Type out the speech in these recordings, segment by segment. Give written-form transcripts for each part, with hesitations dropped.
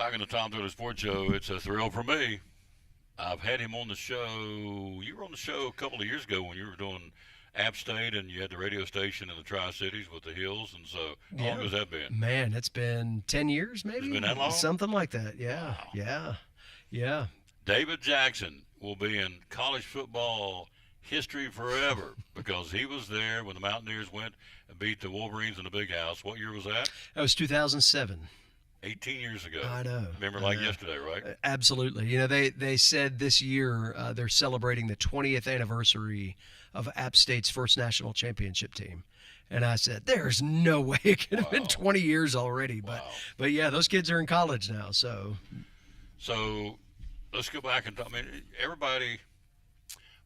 Back in the Tom Taylor Sports Show, it's a thrill for me. I've had him on the show. You were on the show a couple of years ago when you were doing App State and you had the radio station in the Tri Cities with the Hills. And so, how long Yeah. has that been? Man, it's been 10 years It's maybe? been that long? Something like that. Yeah. Wow. Yeah. Yeah. David Jackson will be in college football history forever because he was there when the Mountaineers went and beat the Wolverines in the Big House. What year was that? That was 2007. 18 years ago. I know. Remember I like know. yesterday, right? Absolutely. You know, they said this year they're celebrating the 20th anniversary of App State's first national championship team. And I said, there's no way it could have been Wow. 20 years already. Wow. But yeah, those kids are in college now. So, So let's go back and talk. I mean, everybody,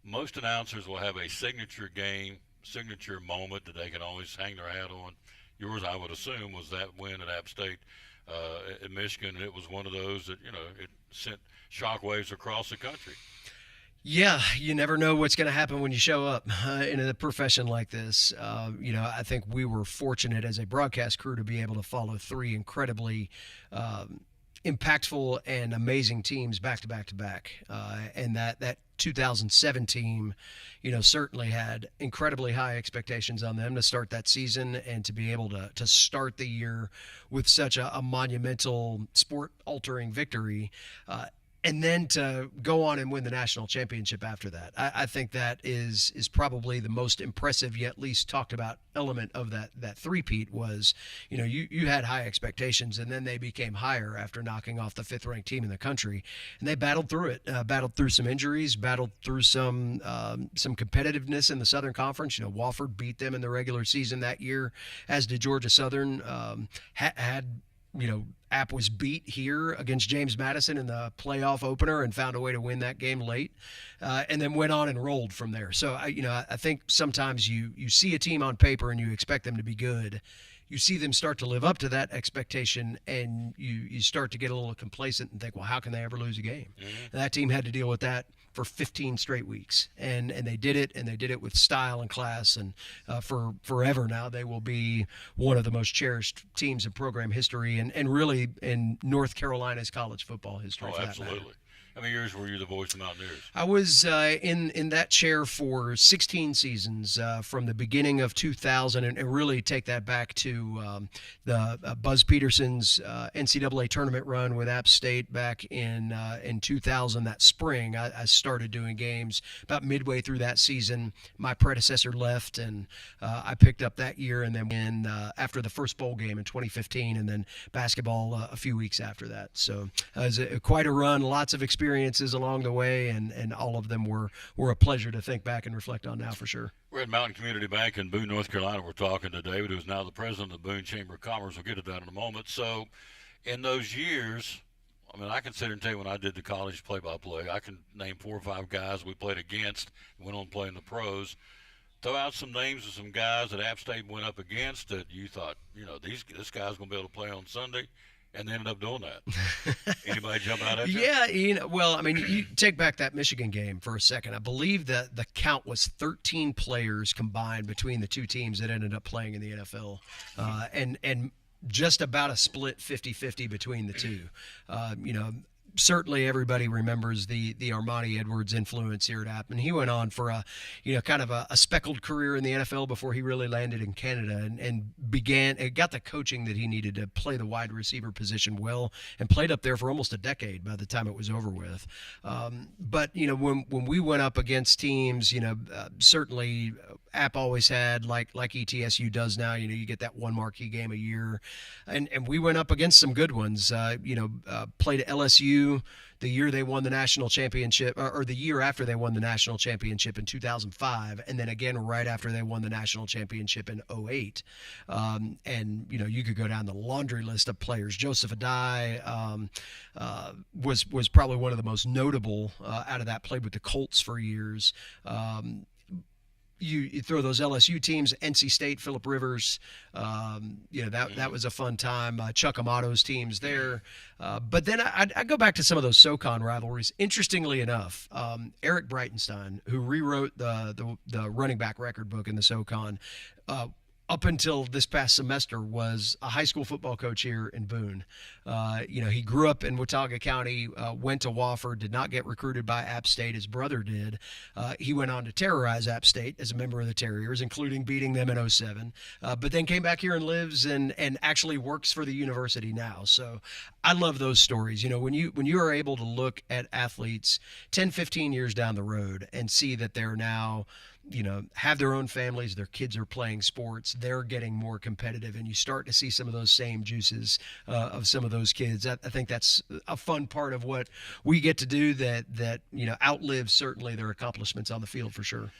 most announcers will have a signature game, signature moment that they can always hang their hat on. Yours, I would assume, was that win at App State at Michigan. And it was one of those that, it sent shockwaves across the country. yeah, you never know what's going to happen when you show up in a profession like this. I think we were fortunate as a broadcast crew to be able to follow three incredibly impactful and amazing teams back to back to back. And that 2007 team, certainly had incredibly high expectations on them to start that season and to be able to start the year with such a monumental sport altering victory. And then to go on and win the national championship after that. I think that is probably the most impressive yet least talked about element of that three-peat was, you had high expectations and then they became higher after knocking off the fifth-ranked team in the country. And they battled through it, battled through some injuries, battled through some competitiveness in the Southern Conference. Wofford beat them in the regular season that year, as did Georgia Southern. Had App was beat here against James Madison in the playoff opener and found a way to win that game late, and then went on and rolled from there. So I think sometimes you see a team on paper and you expect them to be good. You see them start to live up to that expectation, and you start to get a little complacent and think, well, how can they ever lose a game? Mm-hmm. And that team had to deal with that for 15 straight weeks, and they did it, and they did it with style and class, and for forever now they will be one of the most cherished teams in program history, and really in North Carolina's college football history. Oh, for that matter. absolutely. How many years were you the voice of Mountaineers? I was in that chair for 16 seasons from the beginning of 2000, and really take that back to the Buzz Peterson's NCAA tournament run with App State back in 2000. That spring, I started doing games about midway through that season. My predecessor left, and I picked up that year, and then after the first bowl game in 2015, and then basketball a few weeks after that. So it was quite a run, lots of experiences along the way, and all of them were a pleasure to think back and reflect on now for sure. We're at Mountain Community Bank in Boone, North Carolina. We're talking to David, who's now the president of the Boone Chamber of Commerce. We'll get to that in a moment. So, in those years, I mean, I can sit here and tell you when I did the college play-by-play, I can name 4 or 5 guys we played against, went on playing the pros. Throw out some names of some guys that App State went up against that you thought, this guy's going to be able to play on Sunday, and they ended up doing that. Anybody jump out at you? Yeah, well, I mean, you take back that Michigan game for a second. I believe that the count was 13 players combined between the two teams that ended up playing in the NFL, and just about a split 50-50 between the two. Certainly everybody remembers the Armani Edwards influence here at App, and he went on for kind of a speckled career in the NFL before he really landed in Canada and got the coaching that he needed to play the wide receiver position well, and played up there for almost a decade by the time it was over with. But when we went up against teams, certainly App always had, like ETSU does now, you get that one marquee game a year, and we went up against some good ones. Played LSU the year they won the national championship, or the year after they won the national championship in 2005, and then again right after they won the national championship in 2008. And you could go down the laundry list of players. Joseph Adai was probably one of the most notable out of that. Played with the Colts for years. You throw those LSU teams, NC State, Phillip Rivers, that was a fun time. Chuck Amato's teams there. But then I go back to some of those SoCon rivalries. Interestingly enough, Eric Breitenstein, who rewrote the running back record book in the SoCon, up until this past semester, was a high school football coach here in Boone. He grew up in Watauga County, went to Wofford, did not get recruited by App State. His brother did. He went on to terrorize App State as a member of the Terriers, including beating them in '07. But then came back here and lives and actually works for the university now. So I love those stories. When you are able to look at athletes 10, 15 years down the road and see that they're now have their own families, their kids are playing sports, they're getting more competitive, and you start to see some of those same juices of some of those kids. I think that's a fun part of what we get to do that outlives certainly their accomplishments on the field for sure.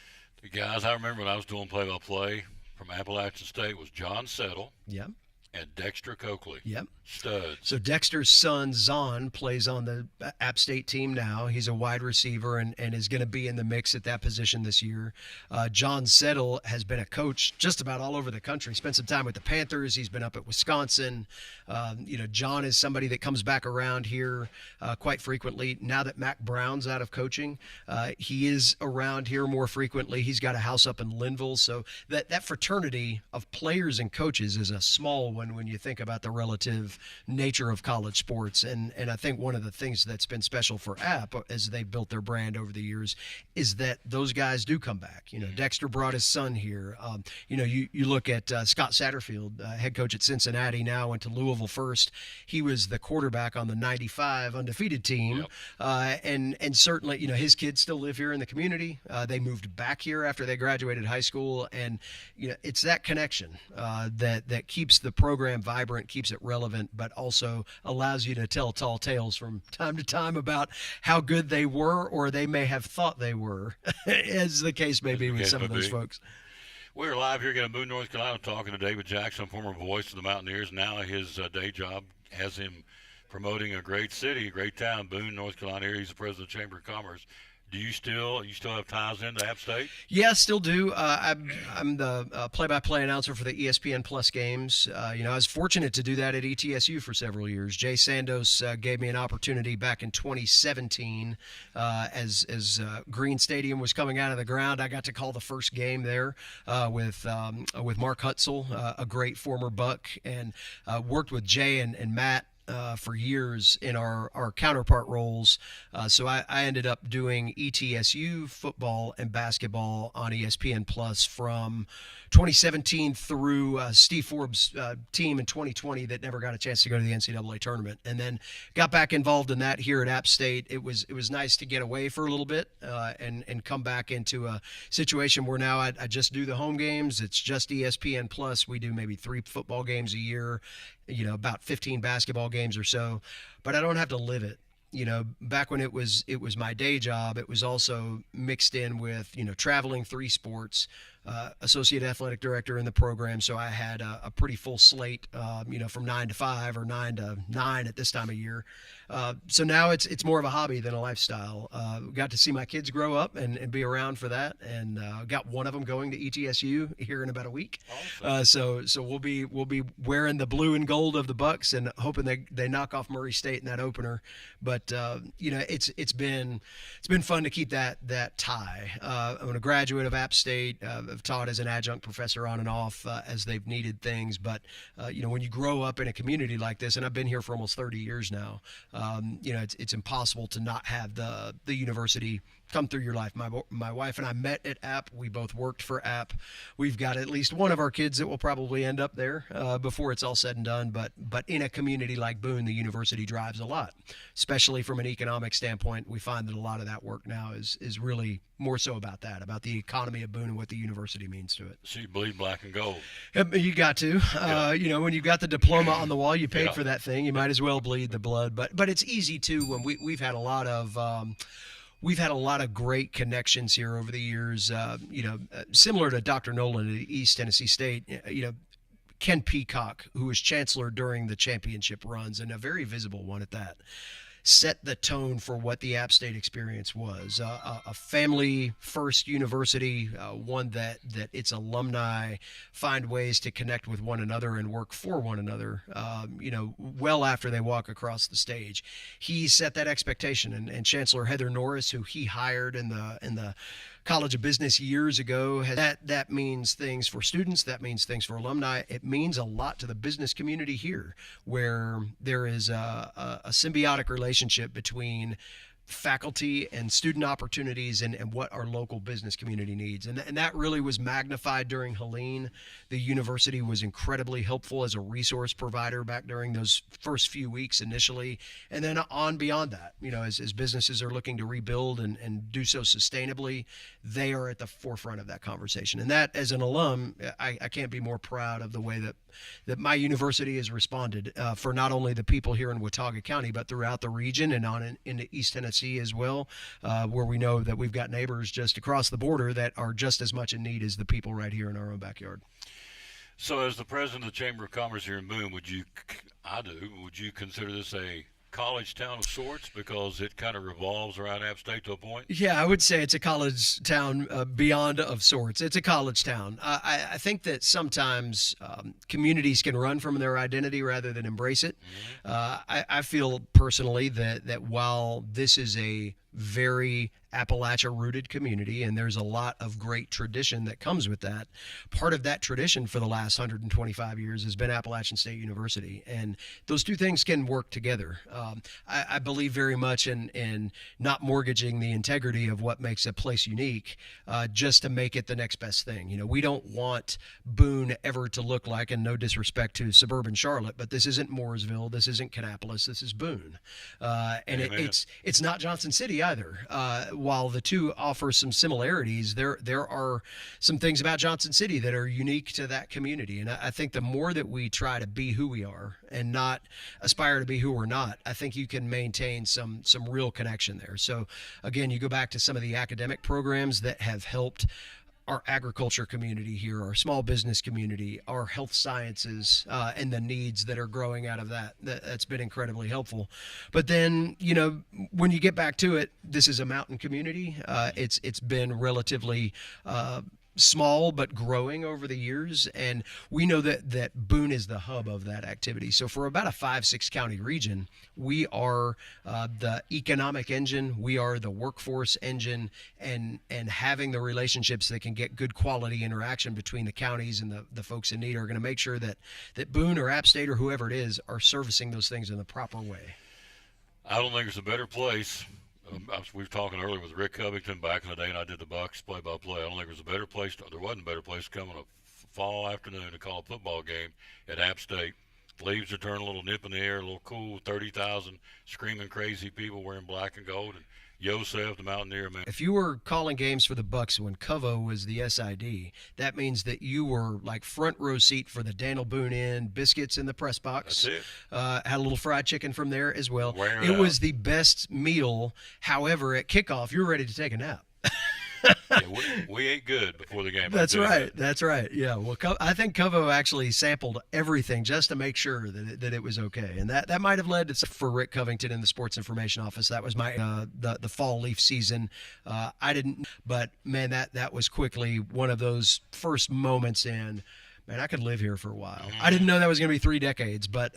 The guys I remember when I was doing play-by-play from Appalachian State was John Settle. Yeah. And Dexter Coakley. Yep. Studs. So Dexter's son, Zahn, plays on the App State team now. He's a wide receiver and is going to be in the mix at that position this year. John Settle has been a coach just about all over the country. Spent some time with the Panthers. He's been up at Wisconsin. John is somebody that comes back around here quite frequently. Now that Mac Brown's out of coaching, he is around here more frequently. He's got a house up in Linville. So that fraternity of players and coaches is a small one when you think about the relative nature of college sports. And I think one of the things that's been special for App as they've built their brand over the years is that those guys do come back. Dexter brought his son here. You look at Scott Satterfield, head coach at Cincinnati, now went to Louisville first. He was the quarterback on the '95 undefeated team. Yep. And certainly, his kids still live here in the community. They moved back here after they graduated high school. And, it's that connection that keeps the program vibrant, keeps it relevant, but also allows you to tell tall tales from time to time about how good they were or they may have thought they were, as the case may be with some of those folks. We're live here again in Boone, North Carolina, talking to David Jackson, former voice of the Mountaineers. Now his day job has him promoting a great city, a great town, Boone, North Carolina. Here he's the president of the Chamber of Commerce. Do you still have ties into App State? Yeah, still do. I'm the play-by-play announcer for the ESPN Plus games. I was fortunate to do that at ETSU for several years. Jay Sandos gave me an opportunity back in 2017 as Green Stadium was coming out of the ground. I got to call the first game there with Mark Hutzel, a great former Buck, and worked with Jay and Matt for years in our counterpart roles. So I ended up doing ETSU football and basketball on ESPN Plus from 2017 through Steve Forbes' team in 2020 that never got a chance to go to the NCAA tournament, and then got back involved in that here at App State. It was nice to get away for a little bit and come back into a situation where now I just do the home games. It's just ESPN Plus. We do maybe 3 football games a year, about 15 basketball games or so, but I don't have to live it. Back when it was my day job, it was also mixed in with, traveling 3 sports, associate athletic director in the program. So I had a pretty full slate, from 9 to 5 or 9 to 9 at this time of year. So now it's more of a hobby than a lifestyle. Got to see my kids grow up and be around for that, and got one of them going to ETSU here in about a week. Awesome. So we'll be wearing the blue and gold of the Bucks and hoping they knock off Murray State in that opener. But it's been fun to keep that tie. I'm a graduate of App State. I've taught as an adjunct professor on and off as they've needed things. But when you grow up in a community like this, and I've been here for almost 30 years now, it's impossible to not have the university come through your life. My wife and I met at App. We both worked for App. We've got at least one of our kids that will probably end up there before it's all said and done. But in a community like Boone, the university drives a lot, especially from an economic standpoint. We find that a lot of that work now is really more so about the economy of Boone and what the university means to it. So you bleed black and gold. You got to. When you've got the diploma on the wall, you paid for that thing. You might as well bleed the blood. But it's easy too when we've had a lot of. We've had a lot of great connections here over the years, similar to Dr. Nolan at East Tennessee State. Ken Peacock, who was chancellor during the championship runs, and a very visible one at that, set the tone for what the App State experience was. A family-first university, one that its alumni find ways to connect with one another and work for one another, well after they walk across the stage. He set that expectation, and Chancellor Heather Norris, who he hired in the College of Business years ago. That means things for students. That means things for alumni. It means a lot to the business community here, where there is a symbiotic relationship between faculty and student opportunities and what our local business community needs. And that really was magnified during Helene. The university was incredibly helpful as a resource provider back during those first few weeks initially. And then on beyond that, as businesses are looking to rebuild and do so sustainably, they are at the forefront of that conversation. And that, as an alum, I can't be more proud of the way that my university has responded for not only the people here in Watauga County, but throughout the region and on into East Tennessee as well, where we know that we've got neighbors just across the border that are just as much in need as the people right here in our own backyard. So as the president of the Chamber of Commerce here in Boone, would you consider this a college town of sorts, because it kind of revolves around App State to a point? Yeah, I would say it's a college town beyond of sorts. It's a college town. I think that sometimes communities can run from their identity rather than embrace it. I feel personally that while this is a very Appalachia-rooted community, and there's a lot of great tradition that comes with that. Part of that tradition for the last 125 years has been Appalachian State University, and those two things can work together. I believe very much in not mortgaging the integrity of what makes a place unique just to make it the next best thing. We don't want Boone ever to look like, and no disrespect to suburban Charlotte, but this isn't Mooresville, this isn't Kannapolis, this is Boone. And it's not Johnson City either. While the two offer some similarities, there are some things about Johnson City that are unique to that community. And I think the more that we try to be who we are and not aspire to be who we're not, I think you can maintain some real connection there. So again, you go back to some of the academic programs that have helped our agriculture community here, our small business community, our health sciences, and the needs that are growing out of that's been incredibly helpful. But then, when you get back to it, this is a mountain community. It's been relatively small but growing over the years, and we know that Boone is the hub of that activity. So for about a 5-6 county region, we are the economic engine, we are the workforce engine, and having the relationships that can get good quality interaction between the counties and the folks in need are going to make sure that Boone or App State or whoever it is are servicing those things in the proper way. I don't think there's a better place. We were talking earlier with Rick Covington back in the day, and I did the Bucks play-by-play. I don't think there wasn't a better place to come on a fall afternoon to call a football game at App State. Leaves are turning a little nip in the air, a little cool, 30,000 screaming crazy people wearing black and gold, and Yosef, the Mountaineer, man. If you were calling games for the Bucks when Covo was the SID, that means that you were like front row seat for the Daniel Boone Inn, biscuits in the press box. That's it. Had a little fried chicken from there as well. It was the best meal. However, at kickoff, you're ready to take a nap. Yeah, we ate good before the game. That's right. That's right. Yeah. Well, I think Covo actually sampled everything just to make sure that it was okay, and that might have led to, for Rick Covington in the Sports Information Office. That was my the fall leaf season. I didn't, but man, that was quickly one of those first moments in. Man, I could live here for a while. I didn't know that was going to be 3 decades, but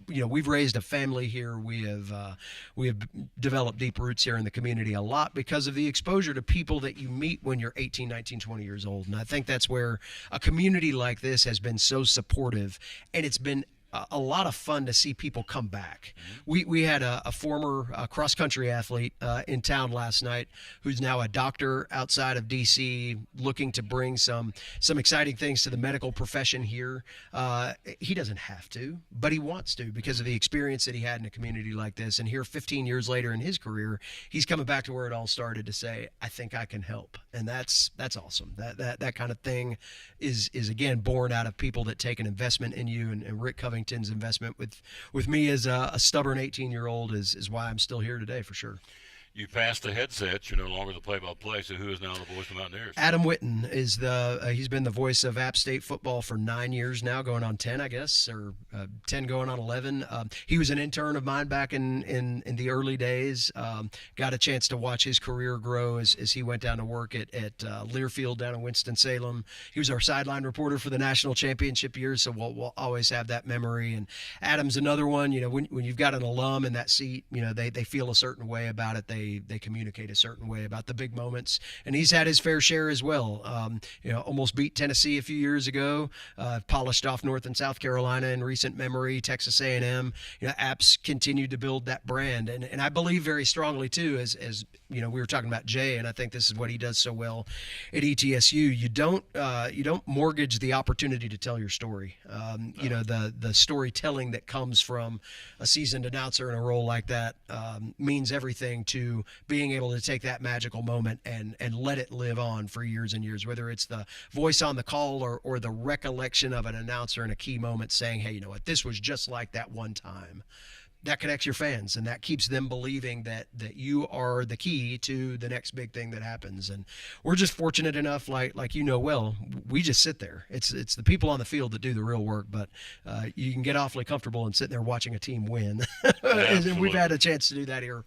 we've raised a family here. We have developed deep roots here in the community a lot because of the exposure to people that you meet when you're 18, 19, 20 years old. And I think that's where a community like this has been so supportive, and it's been a lot of fun to see people come back. We had a former cross-country athlete in town last night who's now a doctor outside of D.C., looking to bring some exciting things to the medical profession here. He doesn't have to, but he wants to because of the experience that he had in a community like this. And here 15 years later in his career, he's coming back to where it all started to say, I think I can help. And that's awesome. That kind of thing is again born out of people that take an investment in you, and Rick Covington's investment with me as a stubborn 18-year-old is why I'm still here today for sure. You passed the headsets. You're no longer the play-by-play. So who is now the voice of the Mountaineers? Adam Witten is he's been the voice of App State football for 9 years now, going on 10, I guess, or 10 going on 11. He was an intern of mine back in the early days. Got a chance to watch his career grow as he went down to work at Learfield down in Winston-Salem. He was our sideline reporter for the national championship years, so we'll always have that memory. And Adam's another one. When you've got an alum in that seat, they feel a certain way about it. they communicate a certain way about the big moments, and he's had his fair share as well. Almost beat Tennessee a few years ago, polished off North and South Carolina in recent memory, Texas A&M. App's continued to build that brand, and I believe very strongly too, as we were talking about Jay, and I think this is what he does so well at ETSU. You don't mortgage the opportunity to tell your story. The storytelling that comes from a seasoned announcer in a role like that means everything to being able to take that magical moment and let it live on for years and years, whether it's the voice on the call or the recollection of an announcer in a key moment saying, hey, you know what, this was just like that one time. That connects your fans, and that keeps them believing that you are the key to the next big thing that happens. And we're just fortunate enough, like well, we just sit there. It's the people on the field that do the real work, but you can get awfully comfortable and sit there watching a team win. And we've had a chance to do that here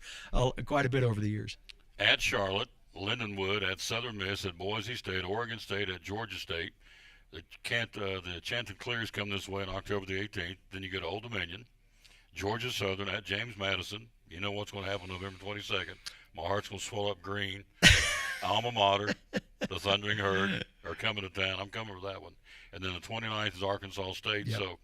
quite a bit over the years. At Charlotte, Lindenwood, at Southern Miss, at Boise State, Oregon State, at Georgia State. The Chanticleers come this way on October the 18th. Then you go to Old Dominion. Georgia Southern at James Madison. You know what's going to happen November 22nd. My heart's going to swell up green. Alma Mater, the Thundering Herd, are coming to town. I'm coming for that one. And then the 29th is Arkansas State. Yep. So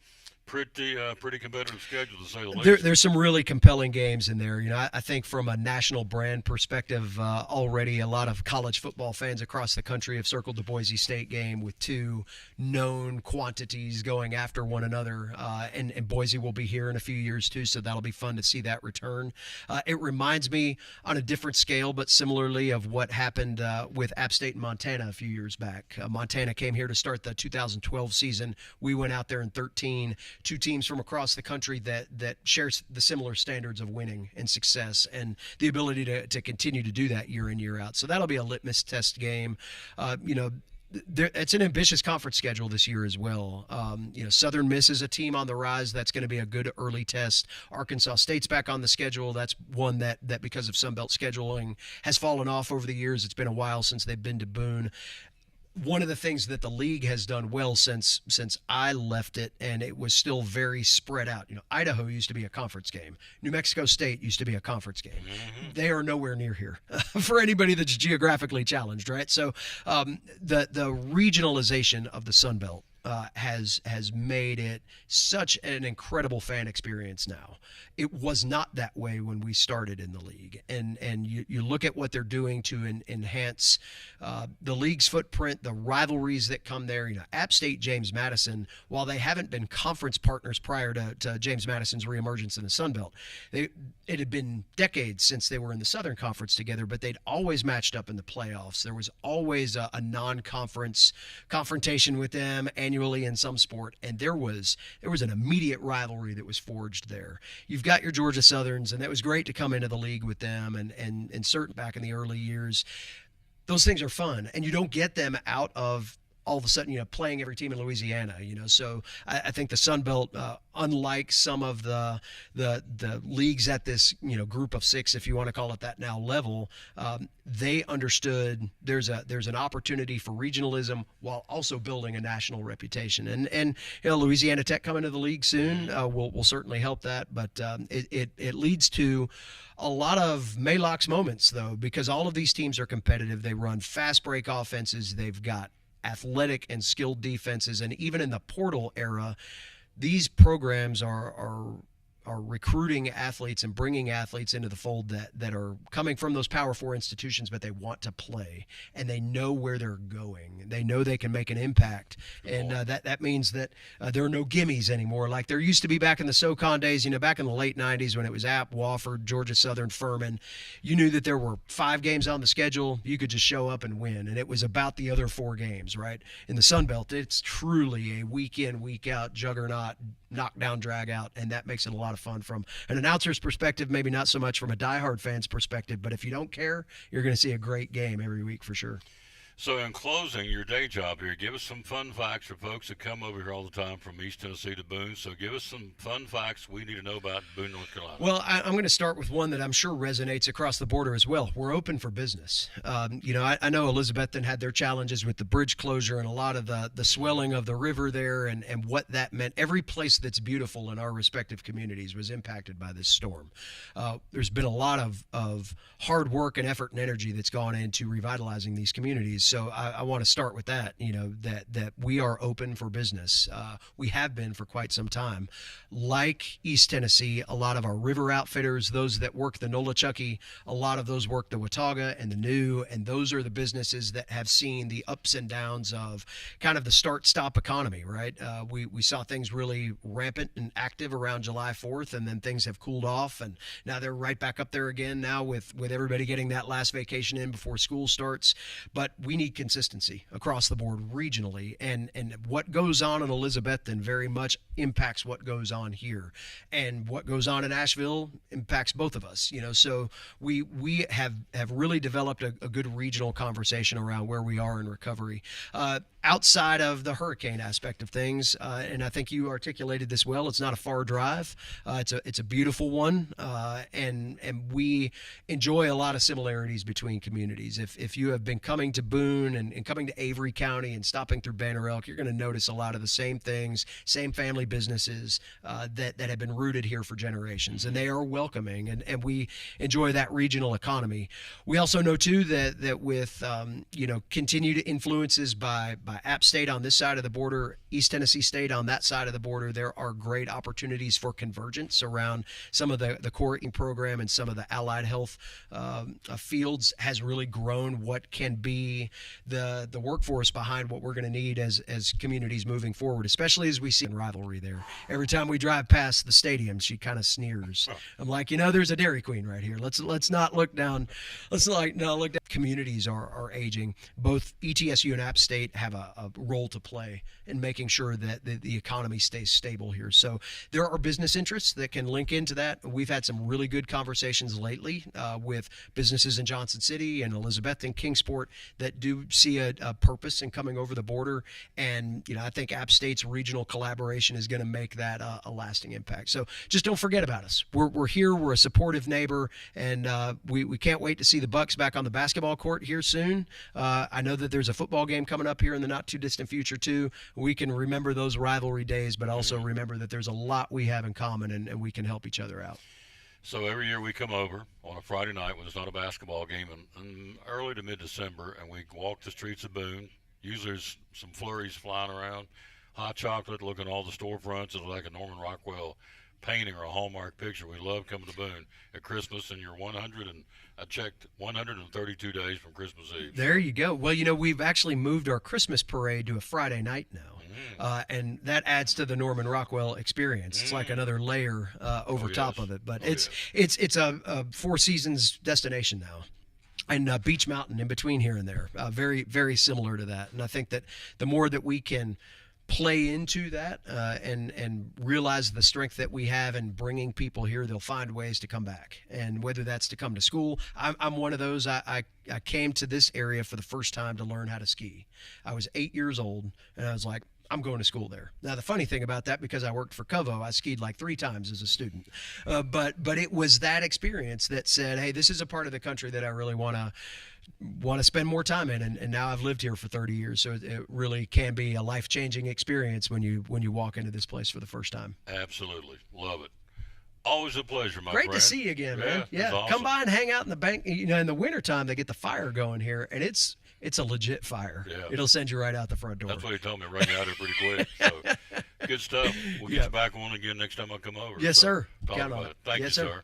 pretty competitive schedule, to say the least. There's some really compelling games in there. I think from a national brand perspective, already a lot of college football fans across the country have circled the Boise State game with two known quantities going after one another. And Boise will be here in a few years too, so that'll be fun to see that return. It reminds me on a different scale, but similarly, of what happened with App State and Montana a few years back. Montana came here to start the 2012 season. We went out there in 2013. Two teams from across the country that share the similar standards of winning and success, and the ability to continue to do that year in, year out. So that'll be a litmus test game. It's an ambitious conference schedule this year as well. Southern Miss is a team on the rise. That's going to be a good early test. Arkansas State's back on the schedule. That's one that because of Sun Belt scheduling has fallen off over the years. It's been a while since they've been to Boone. One of the things that the league has done well since I left it, and it was still very spread out. Idaho used to be a conference game. New Mexico State used to be a conference game. Mm-hmm. They are nowhere near here for anybody that's geographically challenged, right? So the regionalization of the Sun Belt has made it such an incredible fan experience now. It was not that way when we started in the league. And you look at what they're doing to enhance the league's footprint, the rivalries that come there. App State, James Madison, while they haven't been conference partners prior to James Madison's reemergence in the Sun Belt, it had been decades since they were in the Southern Conference together, but they'd always matched up in the playoffs. There was always a non-conference confrontation with them annually in some sport, and there was an immediate rivalry that was forged there. You've got your Georgia Southerns, and that was great to come into the league with them, and certain back in the early years. Those things are fun, and you don't get them out of all of a sudden, playing every team in Louisiana, So I think the Sun Belt, unlike some of the leagues at this, group of six, if you want to call it that now, level, they understood there's an opportunity for regionalism while also building a national reputation. And Louisiana Tech coming to the league soon will certainly help that, but it leads to a lot of Maalox moments, though, because all of these teams are competitive. They run fast break offenses. They've got athletic and skilled defenses, and even in the portal era, these programs are recruiting athletes and bringing athletes into the fold that are coming from those Power Four institutions, but they want to play and they know where they're going. They know they can make an impact, and that means that there are no gimmies anymore, like there used to be back in the SoCon days. Back in the late '90s when it was App, Wofford, Georgia Southern, Furman. You knew that there were 5 games on the schedule. You could just show up and win, and it was about the other 4 games, right? In the Sun Belt, it's truly a week in, week out juggernaut, knockdown, drag out, and that makes it a lot of fun from an announcer's perspective, maybe not so much from a diehard fan's perspective, but if you don't care, you're going to see a great game every week for sure. So, in closing, your day job here, give us some fun facts for folks that come over here all the time from East Tennessee to Boone. So, give us some fun facts we need to know about Boone, North Carolina. Well, I'm going to start with one that I'm sure resonates across the border as well. We're open for business. I know Elizabethton had their challenges with the bridge closure and a lot of the swelling of the river there and what that meant. Every place that's beautiful in our respective communities was impacted by this storm. There's been a lot of hard work and effort and energy that's gone into revitalizing these communities. So I want to start with that, that we are open for business. We have been for quite some time. Like East Tennessee, a lot of our river outfitters, those that work the Nolichucky, a lot of those work the Watauga and the New, and those are the businesses that have seen the ups and downs of kind of the start-stop economy, right? We saw things really rampant and active around July 4th, and then things have cooled off, and now they're right back up there again now with everybody getting that last vacation in before school starts. But we need consistency across the board regionally, and what goes on in Elizabethton very much impacts what goes on here, and what goes on in Asheville impacts both of us. So we have really developed a good regional conversation around where we are in recovery. Outside of the hurricane aspect of things, and I think you articulated this well. It's not a far drive. It's a beautiful one, and we enjoy a lot of similarities between communities. If you have been coming to Boone and coming to Avery County and stopping through Banner Elk, you're going to notice a lot of the same things, same family businesses that have been rooted here for generations, and they are welcoming, and we enjoy that regional economy. We also know too that with continued influences by App State on this side of the border, East Tennessee State on that side of the border, there are great opportunities for convergence around some of the core eating program, and some of the allied health fields has really grown what can be the workforce behind what we're going to need as communities moving forward, especially as we see in rivalry there. Every time we drive past the stadium, she kind of sneers. I'm like, there's a Dairy Queen right here. Let's not look down. Look down. Communities are aging. Both ETSU and App State have a role to play in making sure that the economy stays stable here. So there are business interests that can link into that. We've had some really good conversations lately with businesses in Johnson City and Elizabeth and Kingsport that do see a purpose in coming over the border. And, I think App State's regional collaboration is going to make that a lasting impact. So just don't forget about us. We're here. We're a supportive neighbor, and we can't wait to see the Bucks back on the basketball court here soon. I know that there's a football game coming up here in the not too distant future too. We can remember those rivalry days, but also remember that there's a lot we have in common, and we can help each other out. So every year we come over on a Friday night when there's not a basketball game in early to mid-December, and we walk the streets of Boone. Usually there's some flurries flying around, hot chocolate, looking at all the storefronts. It's like a Norman Rockwell painting or a Hallmark picture. We love coming to Boone at Christmas, and you're 132 days from Christmas Eve. There you go. Well, we've actually moved our Christmas parade to a Friday night now, and that adds to the Norman Rockwell experience. It's like another layer over top of it. But it's a Four Seasons destination now. And Beach Mountain in between here and there, very, very similar to that. And I think that the more that we can play into that and realize the strength that we have in bringing people here, they'll find ways to come back. And whether that's to come to school, I'm one of those. I came to this area for the first time to learn how to ski. I was 8 years old, and I was like, I'm going to school there. Now, the funny thing about that, because I worked for Covo, I skied like 3 times as a student. But it was that experience that said, hey, this is a part of the country that I really want to spend more time in, and now I've lived here for 30 years, so it really can be a life-changing experience when you walk into this place for the first time. Absolutely. Love it. Always a pleasure, my friend. Great to see you again, man. Yeah, awesome. Come by and hang out in the bank. In the wintertime, they get the fire going here, and it's a legit fire. Yeah. It'll send you right out the front door. That's what he told me. Run you out there pretty quick. So good stuff. We'll get you back on again next time I come over. Yes, sir. Count on it. Thank you, sir.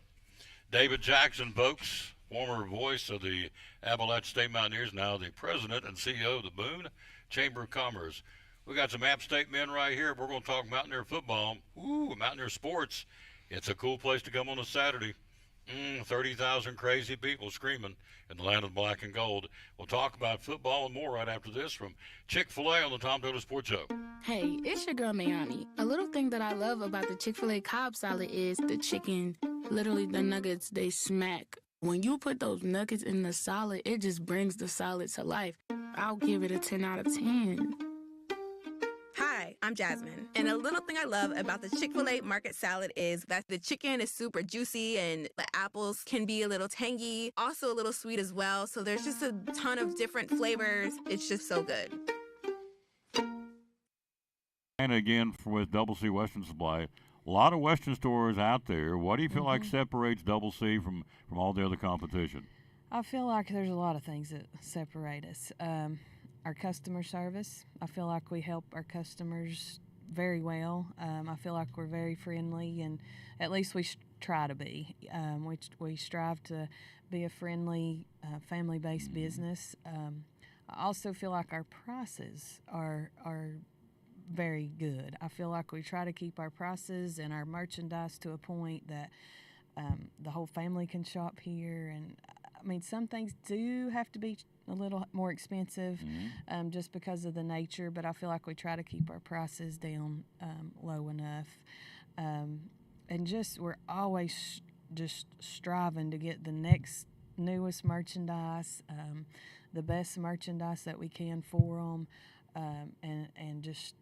David Jackson, folks, former voice of the Appalachian State Mountaineers, now the president and CEO of the Boone Chamber of Commerce. We got some App State men right here. We're going to talk Mountaineer football. Mountaineer sports. It's a cool place to come on a Saturday. 30,000 crazy people screaming in the land of black and gold. We'll talk about football and more right after this from Chick-fil-A on the Tom Total Sports Show. Hey, it's your girl Mayani. A little thing that I love about the Chick-fil-A Cobb salad is the chicken. Literally, the nuggets, they smack. When you put those nuggets in the salad, it just brings the salad to life. I'll give it a 10 out of 10. Hi, I'm Jasmine. And a little thing I love about the Chick-fil-A market salad is that the chicken is super juicy and the apples can be a little tangy, also a little sweet as well. So there's just a ton of different flavors. It's just so good. And again, with Double C Western Supply, a lot of Western stores out there. What do you feel like separates Double C from all the other competition? I feel like there's a lot of things that separate us. Our customer service, I feel like we help our customers very well. I feel like we're very friendly, and at least we try to be. We strive to be a friendly, family-based business. I also feel like our prices are very good. I feel like we try to keep our prices and our merchandise to a point that the whole family can shop here. And I mean, some things do have to be a little more expensive just because of the nature, but I feel like we try to keep our prices down low enough. And just we're always just striving to get the next newest merchandise, the best merchandise that we can for them, and just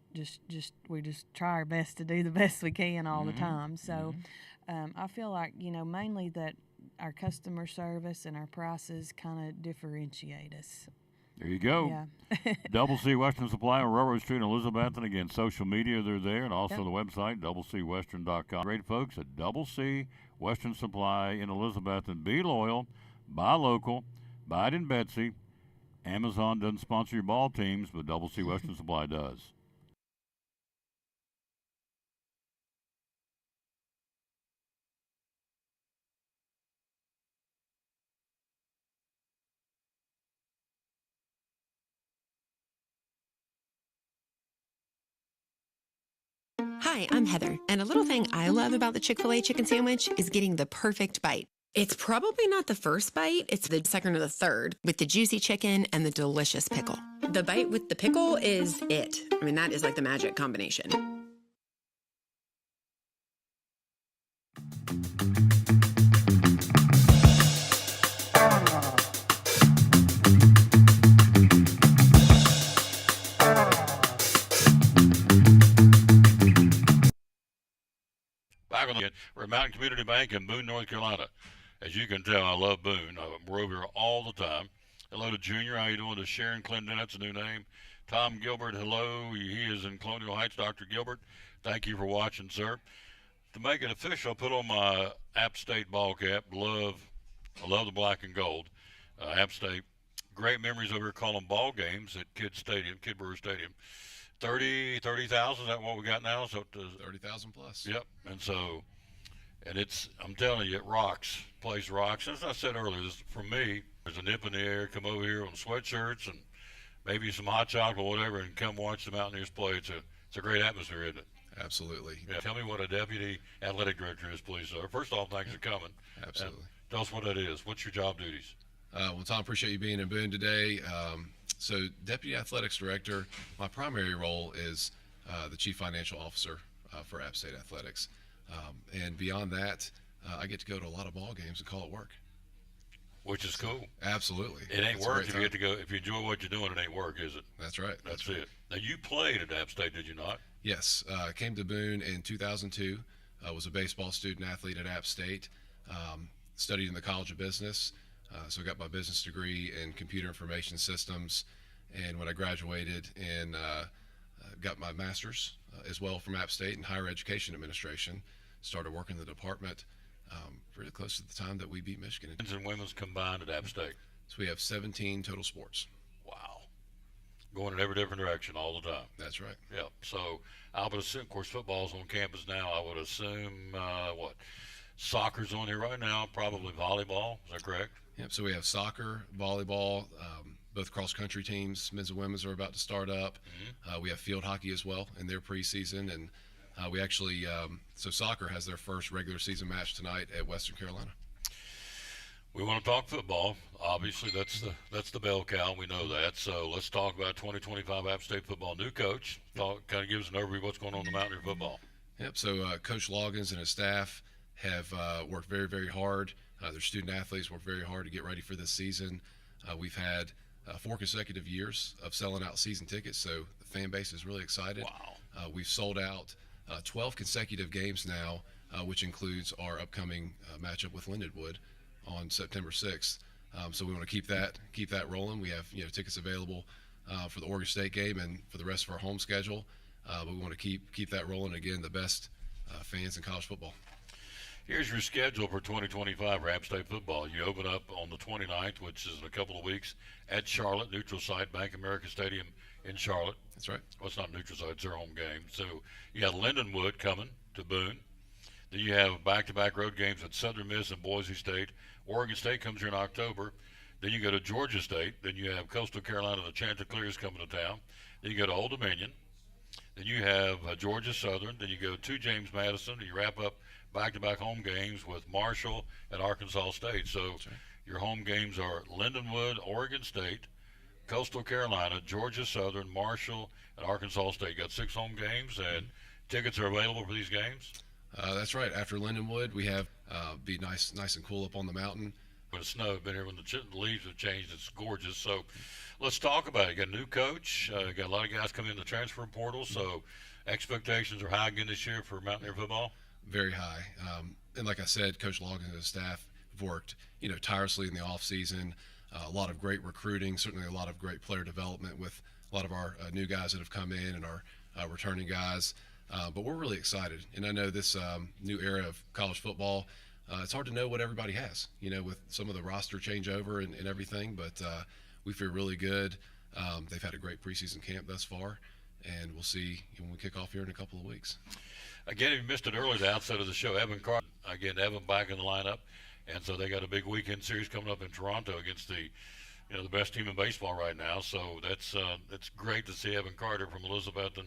we just try our best to do the best we can all the time. So I feel like, mainly that our customer service and our prices kind of differentiate us. There you go. Yeah. Double C Western Supply on Railroad Street in Elizabeth. And again, social media, they're there. And also the website, doublecwestern.com. Great folks at Double C Western Supply in Elizabeth. And be loyal, buy local, buy it in Betsy. Amazon doesn't sponsor your ball teams, but Double C Western Supply does. Hi, I'm Heather, and a little thing I love about the Chick-fil-A chicken sandwich is getting the perfect bite. It's probably not the first bite, it's the second or the third, with the juicy chicken and the delicious pickle. The bite with the pickle is it. I mean, that is like the magic combination. Back on the we're at Mountain Community Bank in Boone, North Carolina. As you can tell, I love Boone. We're over here all the time. Hello to Junior. How you doing? To Sharon Clinton. That's a new name. Tom Gilbert. Hello. He is in Colonial Heights. Dr. Gilbert. Thank you for watching, sir. To make it official, I put on my App State ball cap. I love the black and gold. App State. Great memories over here calling ball games at Kidd Brewer Stadium. 30,000, is that what we got now? So 30,000 plus. Yep. And I'm telling you, it rocks. Place rocks. As I said earlier, for me, there's a nip in the air. Come over here on sweatshirts and maybe some hot chocolate, whatever, and come watch the Mountaineers play. It's a great atmosphere, isn't it? Absolutely. Yeah. Tell me what a deputy athletic director is, please, sir. First off, thanks for coming. Absolutely. And tell us what that is. What's your job duties? Well, Tom, appreciate you being in Boone today. So Deputy Athletics Director, my primary role is the Chief Financial Officer for App State Athletics. And beyond that, I get to go to a lot of ball games and call it work. Which is cool. Absolutely. It ain't It's a work great if you get to go. If you enjoy what you're doing, it ain't work, is it? That's right. That's it. Now, you played at App State, did you not? Yes. I came to Boone in 2002. I was a baseball student athlete at App State. Studied in the College of Business. So I got my business degree in computer information systems. And when I graduated and got my master's as well from App State in higher education administration, started working in the department pretty close to the time that we beat Michigan. Men's and women's combined at App State. So we have 17 total sports. Wow. Going in every different direction all the time. That's right. Yeah. So I would assume, of course, football's on campus now. I would assume, soccer's on here right now, probably volleyball. Is that correct? Yep. So we have soccer, volleyball, both cross-country teams, men's and women's, are about to start up. We have field hockey as well in their preseason. And we actually, so soccer has their first regular season match tonight at Western Carolina. We want to talk football. Obviously, that's the bell cow. We know that. So let's talk about 2025 App State football. New coach. Kind of give us an overview of what's going on in the Mountaineer football. Yep. So Coach Loggins and his staff have worked very, very hard. Their student athletes worked very hard to get ready for this season. We've had 4 consecutive years of selling out season tickets, so the fan base is really excited. Wow. We've sold out 12 consecutive games now, which includes our upcoming matchup with Lindenwood on September 6th. So we want to keep that rolling. We have tickets available for the Oregon State game and for the rest of our home schedule, but we want to keep that rolling. Again, the best fans in college football. Here's your schedule for 2025 for App State football. You open up on the 29th, which is in a couple of weeks, at Charlotte, neutral site, Bank of America Stadium in Charlotte. That's right. Well, it's not neutral site, it's their home game. So you got Lindenwood coming to Boone. Then you have back-to-back road games at Southern Miss and Boise State. Oregon State comes here in October. Then you go to Georgia State. Then you have Coastal Carolina, the Chanticleers coming to town. Then you go to Old Dominion. Then you have Georgia Southern. Then you go to James Madison. And you wrap up back-to-back home games with Marshall and Arkansas State. So right. Your home games are Lindenwood, Oregon State, Coastal Carolina, Georgia Southern, Marshall, and Arkansas State. You got 6 home games, and tickets are available for these games. That's right. After Lindenwood, we have be nice and cool up on the mountain. When it snowed, been here when the leaves have changed. It's gorgeous. So let's talk about it. You got a new coach. Got a lot of guys coming in the transfer portal. So expectations are high again this year for Mountaineer football. Very high. And like I said, Coach Logan and his staff have worked, tirelessly in the off season. A lot of great recruiting, certainly a lot of great player development with a lot of our new guys that have come in and our returning guys. But we're really excited. And I know this new era of college football, it's hard to know what everybody has, with some of the roster changeover and everything. But we feel really good. They've had a great preseason camp thus far, and we'll see when we kick off here in a couple of weeks. Again, if you missed it earlier, the outset of the show, Evan Carter, again, Evan back in the lineup. And so they got a big weekend series coming up in Toronto against the best team in baseball right now. So that's great to see Evan Carter from Elizabethton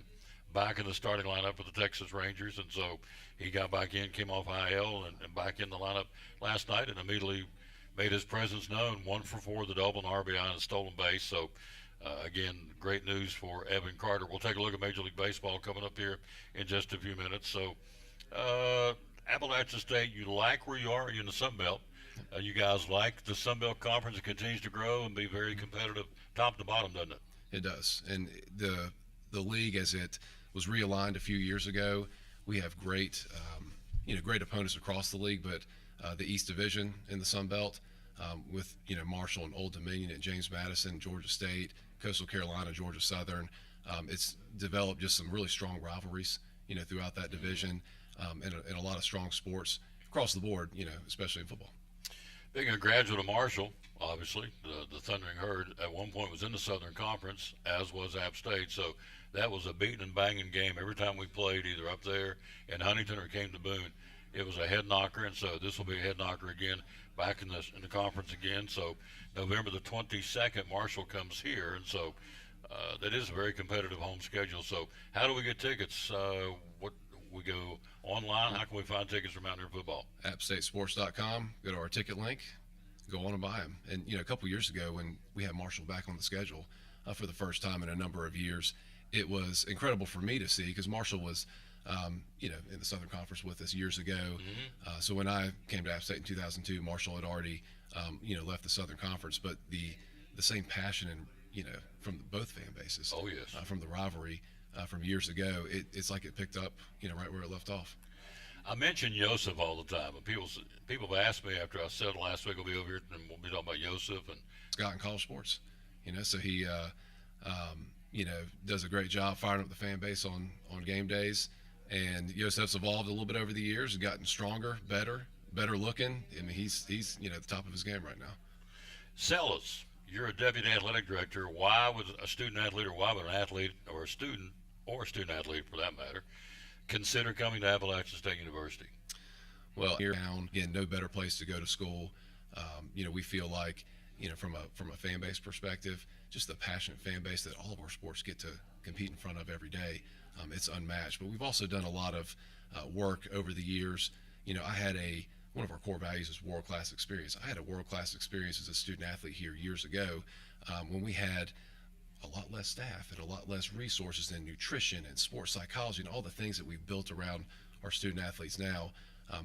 back in the starting lineup for the Texas Rangers. And so he got back in, came off IL, and back in the lineup last night and immediately made his presence known. 1 for 4, the double, an RBI, and a stolen base. So, again, great news for Evan Carter. We'll take a look at Major League Baseball coming up here in just a few minutes. So, Appalachian State, you like where you are. You're in the Sun Belt. You guys like the Sun Belt Conference. It continues to grow and be very competitive top to bottom, doesn't it? It does. And the league, as it was realigned a few years ago, we have great opponents across the league, but the East Division in the Sun Belt with, Marshall and Old Dominion and James Madison, Georgia State, Coastal Carolina, Georgia Southern. It's developed just some really strong rivalries, throughout that division, and a lot of strong sports across the board, especially in football. Being a graduate of Marshall, obviously, the Thundering Herd at one point was in the Southern Conference, as was App State. So that was a beating and banging game every time we played, either up there in Huntington or came to Boone. It was a head knocker, and so this will be a head knocker again, back in the conference again. So November the 22nd, Marshall comes here, and so that is a very competitive home schedule. So how do we get tickets? We go online. How can we find tickets for Mountaineer football? AppStateSports.com. Go to our ticket link. Go on and buy them. And a couple years ago, when we had Marshall back on the schedule for the first time in a number of years, it was incredible for me to see, because Marshall was, in the Southern Conference with us years ago. Mm-hmm. So when I came to App State in 2002, Marshall had already, left the Southern Conference. But the same passion and from both fan bases. Oh yes. From the rivalry. From years ago, it's like it picked up, right where it left off. I mention Yosef all the time, but people have asked me after I said last week we'll be over here and we'll be talking about Yosef and Scott in college sports, so he, does a great job firing up the fan base on game days. And Yosef's evolved a little bit over the years and gotten stronger, better looking. I mean, he's at the top of his game right now. Sellers, you're a deputy athletic director. Why would a student athlete, or why would an athlete or a student athlete for that matter, consider coming to Appalachian State University? Well, here down, again, no better place to go to school. We feel like, from a fan base perspective, just the passionate fan base that all of our sports get to compete in front of every day. It's unmatched. But we've also done a lot of work over the years. I had one of our core values is world-class experience. I had a world-class experience as a student athlete here years ago when we had a lot less staff and a lot less resources in nutrition and sports psychology and all the things that we've built around our student athletes now.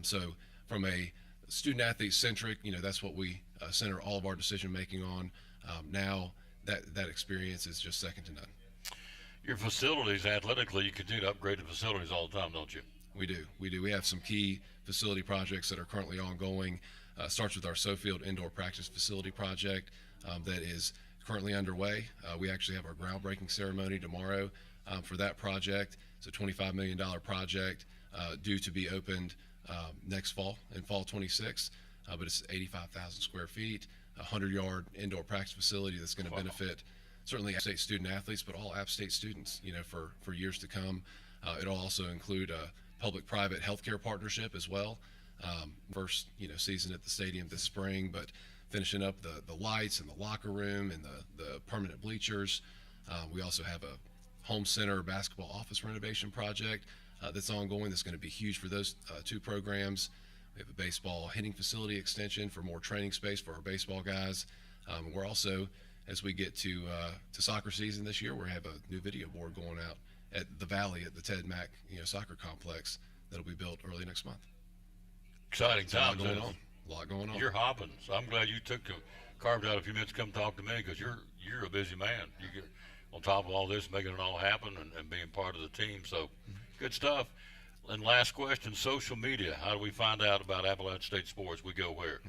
So from a student athlete centric, that's what we center all of our decision making on. Now that experience is just second to none. Your facilities, athletically, you continue to upgrade the facilities all the time, don't you? We do. We have some key facility projects that are currently ongoing. Starts with our Sofield indoor practice facility project that is currently underway. We actually have our groundbreaking ceremony tomorrow for that project. It's a $25 million project due to be opened next fall, in fall 26. But it's 85,000 square feet, a 100-yard indoor practice facility that's going to benefit certainly App State student athletes, but all App State students, for years to come. It'll also include a public-private healthcare partnership as well. First, season at the stadium this spring, but finishing up the lights and the locker room and the permanent bleachers. We also have a home center basketball office renovation project that's ongoing. That's going to be huge for those two programs. We have a baseball hitting facility extension for more training space for our baseball guys. We're also, as we get to soccer season this year, we have a new video board going out at the Valley at the Ted Mack soccer complex that'll be built early next month. Exciting A lot times. going on. A lot going on. You're hopping, so I'm glad you carved out a few minutes to come talk to me, because you're a busy man. You get on top of all this, making it all happen and being part of the team. So good stuff. And last question, social media. How do we find out about Appalachian State sports? We go where?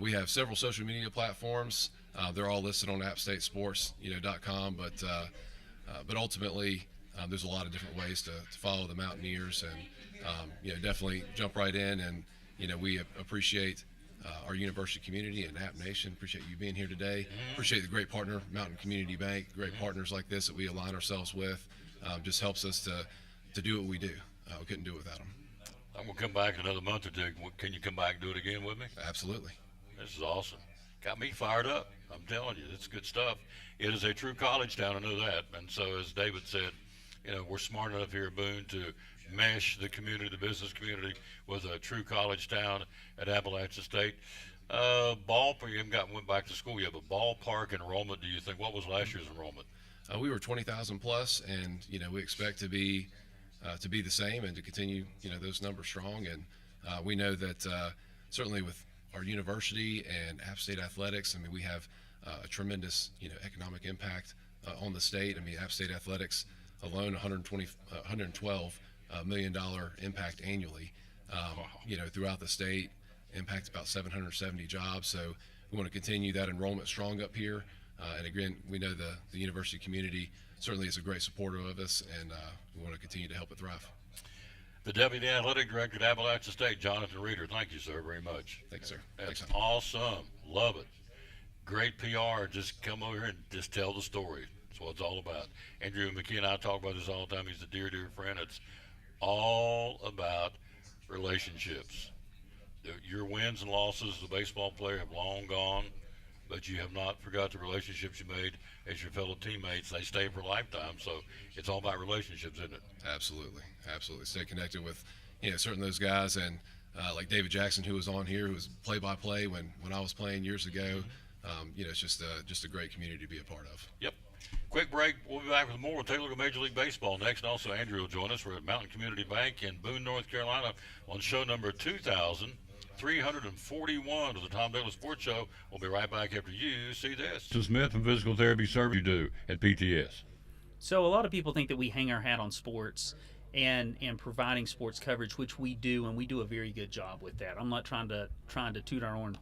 We have several social media platforms. They're all listed on appstatesports.com, but ultimately there's a lot of different ways to follow the Mountaineers, and definitely jump right in. And we appreciate our university community and App Nation. Appreciate you being here today. Appreciate the great partner, Mountain Community Bank. Great partners like this that we align ourselves with. Just helps us to do what we do. We couldn't do it without them. I'm going to come back in another month or two. Can you come back and do it again with me? Absolutely. This is awesome. Got me fired up. I'm telling you, it's good stuff. It is a true college town, I know that. And so, as David said, we're smart enough here at Boone to mesh the community, the business community, with a true college town at Appalachian State. Ballpark, you haven't went back to school yet, but ballpark enrollment, do you think, what was last year's enrollment? We were 20,000 plus, and we expect to be the same and to continue those numbers strong. And we know that certainly with our university and App State athletics, we have a tremendous economic impact on the state. App State athletics alone, $112 million impact annually. Throughout the state, impact about 770 jobs. So we want to continue that enrollment strong up here. And again, we know the university community certainly is a great supporter of us, and we want to continue to help it thrive. The Deputy Athletic Director at Appalachian State, Jonathan Reeder. Thank you, sir, very much. Thanks, sir. That's Thanks, awesome. Love it. Great PR. Just come over here and just tell the story. That's what it's all about. Andrew McKee and I talk about this all the time. He's a dear, dear friend. It's all about relationships. Your wins and losses as a baseball player have long gone, but you have not forgot the relationships you made as your fellow teammates. They stay for a lifetime, so it's all about relationships, isn't it? Absolutely. Stay connected with, certain those guys, and like David Jackson, who was on here, who was play-by-play when I was playing years ago. It's just a great community to be a part of. Yep. Quick break. We'll be back with more. We'll take a look at Major League Baseball next. And also, Andrew will join us. We're at Mountain Community Bank in Boone, North Carolina on show number 2,341 of the Tom Daly Sports Show. We'll be right back after you see this. To Smith from Physical Therapy Service you do at PTS. So a lot of people think that we hang our hat on sports and providing sports coverage, which we do, and we do a very good job with that. I'm not trying to toot our own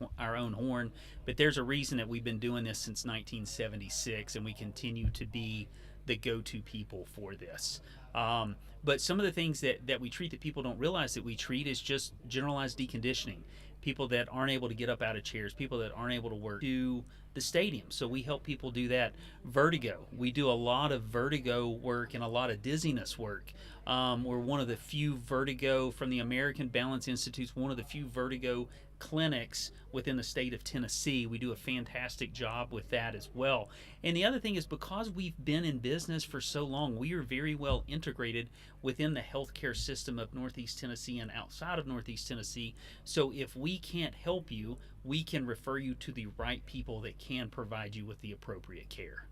horn, but there's a reason that we've been doing this since 1976, and we continue to be the go-to people for this. But some of the things that we treat that people don't realize that we treat is just generalized deconditioning. People that aren't able to get up out of chairs, people that aren't able to work to the stadium. So we help people do that. Vertigo. We do a lot of vertigo work and a lot of dizziness work. We're one of the few vertigo from the American Balance Institute, one of the few vertigo clinics within the state of Tennessee. We do a fantastic job with that as well. And the other thing is, because we've been in business for so long, we are very well integrated within the healthcare system of Northeast Tennessee and outside of Northeast Tennessee. So if we can't help you, we can refer you to the right people that can provide you with the appropriate care.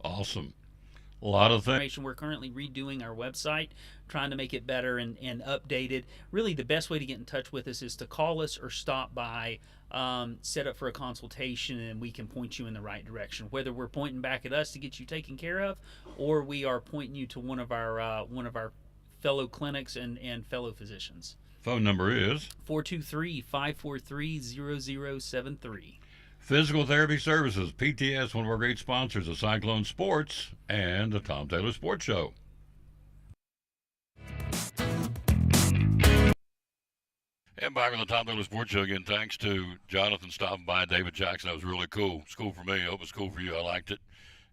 Awesome. A lot of things. information. We're currently redoing our website, trying to make it better and updated. Really, the best way to get in touch with us is to call us or stop by, set up for a consultation, and we can point you in the right direction. Whether we're pointing back at us to get you taken care of, or we are pointing you to one of our fellow clinics and fellow physicians. Phone number is 423-543-0073. Physical Therapy Services, PTS, one of our great sponsors of Cyclone Sports and the Tom Taylor Sports Show. And back on the Tom Taylor Sports Show again. Thanks to Jonathan stopping by, David Jackson. That was really cool. It's cool for me. I hope it's cool for you. I liked it.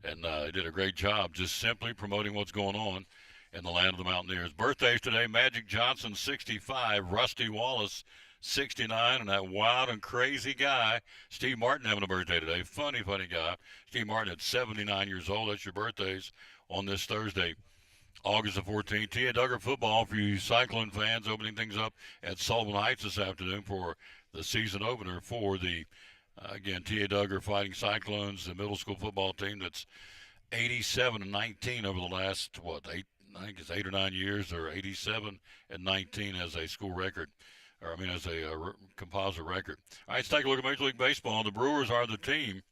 And he did a great job just simply promoting what's going on in the land of the Mountaineers. Birthdays today, Magic Johnson, 65, Rusty Wallace, 69, and that wild and crazy guy, Steve Martin, having a birthday today. Funny guy. Steve Martin at 79 years old. That's your birthdays on this Thursday, August the 14th. Tia Duggar football for you Cyclone fans, opening things up at Sullivan Heights this afternoon for the season opener for the, again, Tia Duggar Fighting Cyclones, the middle school football team that's 87-19 over the last, I think it's 8 or 9 years. They're 87-19 as a school record. As a composite record. All right, let's take a look at Major League Baseball. The Brewers are the team.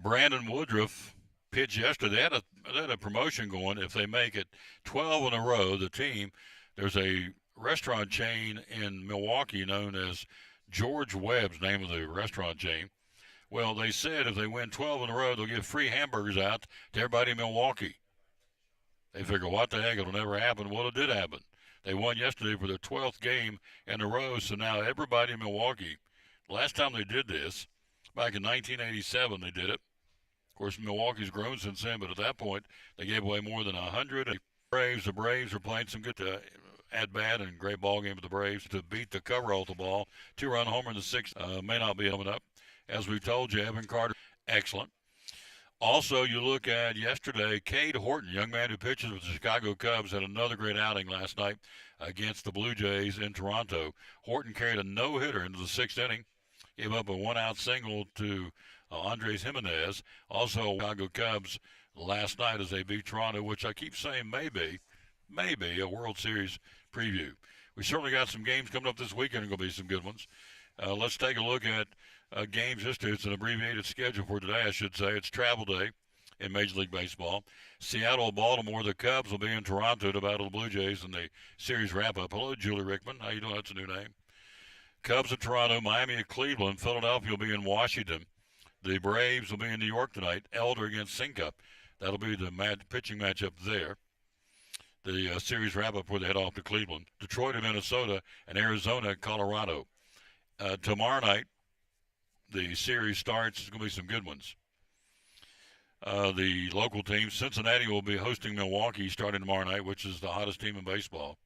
Brandon Woodruff pitched yesterday. They had a promotion going. If they make it 12 in a row, the team, there's a restaurant chain in Milwaukee known as George Webb's, name of the restaurant chain. Well, they said if they win 12 in a row, they'll give free hamburgers out to everybody in Milwaukee. They figure, what the heck, it'll never happen. Well, it did happen. They won yesterday for their 12th game in a row, so now everybody in Milwaukee, last time they did this, back in 1987 they did it. Of course, Milwaukee's grown since then, but at that point, they gave away more than 100. The Braves are playing some good at-bat and great ball game with the Braves to beat the cover off the ball. 2-run homer in the sixth may not be coming up. As we told you, Evan Carter, excellent. Also, you look at yesterday, Cade Horton, young man who pitches with the Chicago Cubs, had another great outing last night against the Blue Jays in Toronto. Horton carried a no-hitter into the sixth inning, gave up a one-out single to Andres Jimenez. Also, Chicago Cubs last night as they beat Toronto, which I keep saying may be a World Series preview. We certainly got some games coming up this weekend, and going to be some good ones. Let's take a look at games history. It's an abbreviated schedule for today, I should say. It's travel day in Major League Baseball. Seattle, Baltimore, the Cubs will be in Toronto to battle the Blue Jays in the series wrap-up. Hello, Julie Rickman. How you doing? That's a new name. Cubs at Toronto, Miami at Cleveland, Philadelphia will be in Washington. The Braves will be in New York tonight. Elder against Sincup. That'll be the pitching matchup there. The series wrap-up before they head off to Cleveland. Detroit at Minnesota, and Arizona at Colorado. Tomorrow night, the series starts. It's going to be some good ones. The local team, Cincinnati, will be hosting Milwaukee starting tomorrow night, which is the hottest team in baseball.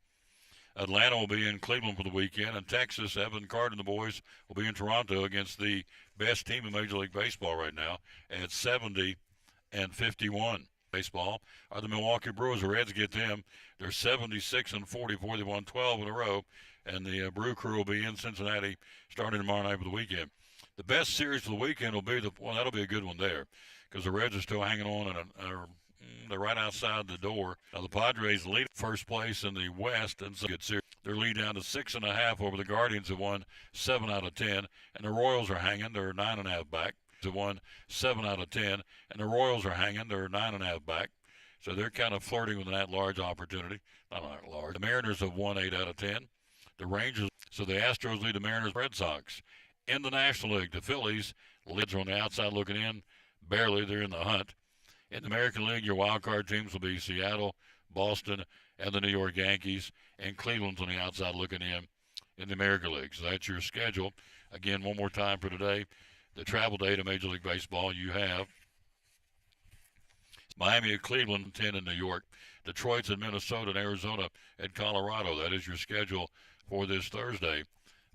Atlanta will be in Cleveland for the weekend, and Texas, Evan Carter and the boys will be in Toronto against the best team in Major League Baseball right now at 70-51. Baseball are the Milwaukee Brewers. The Reds get them. They're 76-44. They won 12 in a row, and the Brew Crew will be in Cincinnati starting tomorrow night for the weekend. The best series for the weekend will be that'll be a good one there, because the Reds are still hanging on and they're right outside the door. Now the Padres lead first place in the West, and so good series. Their lead down to 6.5 over the Guardians, who won 7 out of 10, and the Royals are hanging. They're 9.5 back. Who won 7 out of 10, and the Royals are hanging. They're 9.5 back, so they're kind of flirting with an at-large opportunity. Not at-large. The Mariners have won 8 out of 10. The Rangers, so the Astros lead the Mariners, Red Sox. In the National League, the Phillies, lids are on the outside looking in. Barely, they're in the hunt. In the American League, your wild card teams will be Seattle, Boston, and the New York Yankees, and Cleveland's on the outside looking in the American League. So that's your schedule. Again, one more time for today. The travel day to Major League Baseball, you have Miami at Cleveland, 10 in New York. Detroit's in Minnesota and Arizona at Colorado. That is your schedule for this Thursday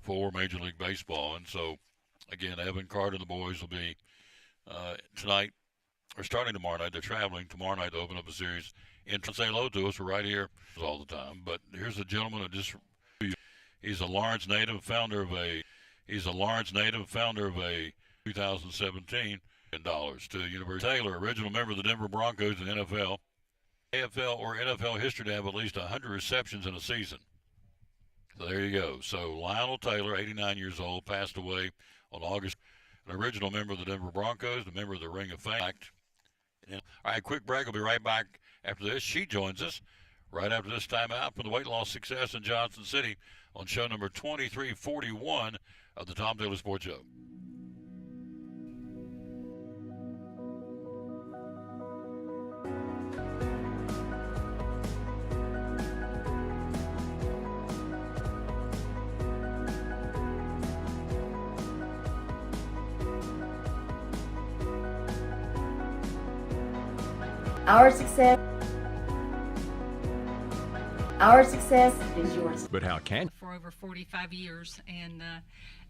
for Major League Baseball. And so, again, Evan Carter and the boys will be tonight, or starting tomorrow night. They're traveling tomorrow night to open up a series. And to say hello to us, we're right here all the time. But here's a gentleman who just, he's a Lawrence native, founder of a 2017 $1 to University Taylor, original member of the Denver Broncos in the NFL. AFL or NFL history to have at least 100 receptions in a season. So there you go. So Lionel Taylor, 89 years old, passed away on August. An original member of the Denver Broncos, a member of the Ring of Fame. All right, quick break. We'll be right back after this. She joins us right after this timeout for the weight loss success in Johnson City on show number 2341 of the Tom Taylor Sports Show. Our success is yours. But how can? For over 45 years, and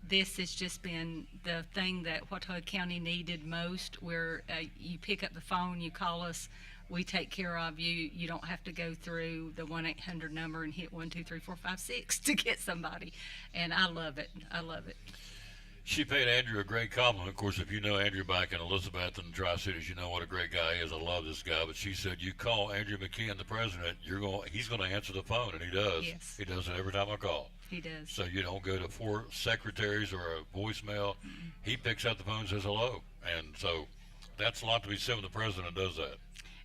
this has just been the thing that Watauga County needed most, where you pick up the phone, you call us, we take care of you. You don't have to go through the 1-800 number and hit 1, 2, 3, 4, 5, 6 to get somebody. And I love it. I love it. She paid Andrew a great compliment. Of course, if you know Andrew back in Elizabeth and the Tri-Cities, you know what a great guy he is. I love this guy. But she said, you call Andrew McKeon, the president, he's going to answer the phone, and he does. Yes. He does it every time I call. He does. So you don't go to 4 secretaries or a voicemail. Mm-hmm. He picks up the phone and says hello. And so that's a lot to be said when the president does that.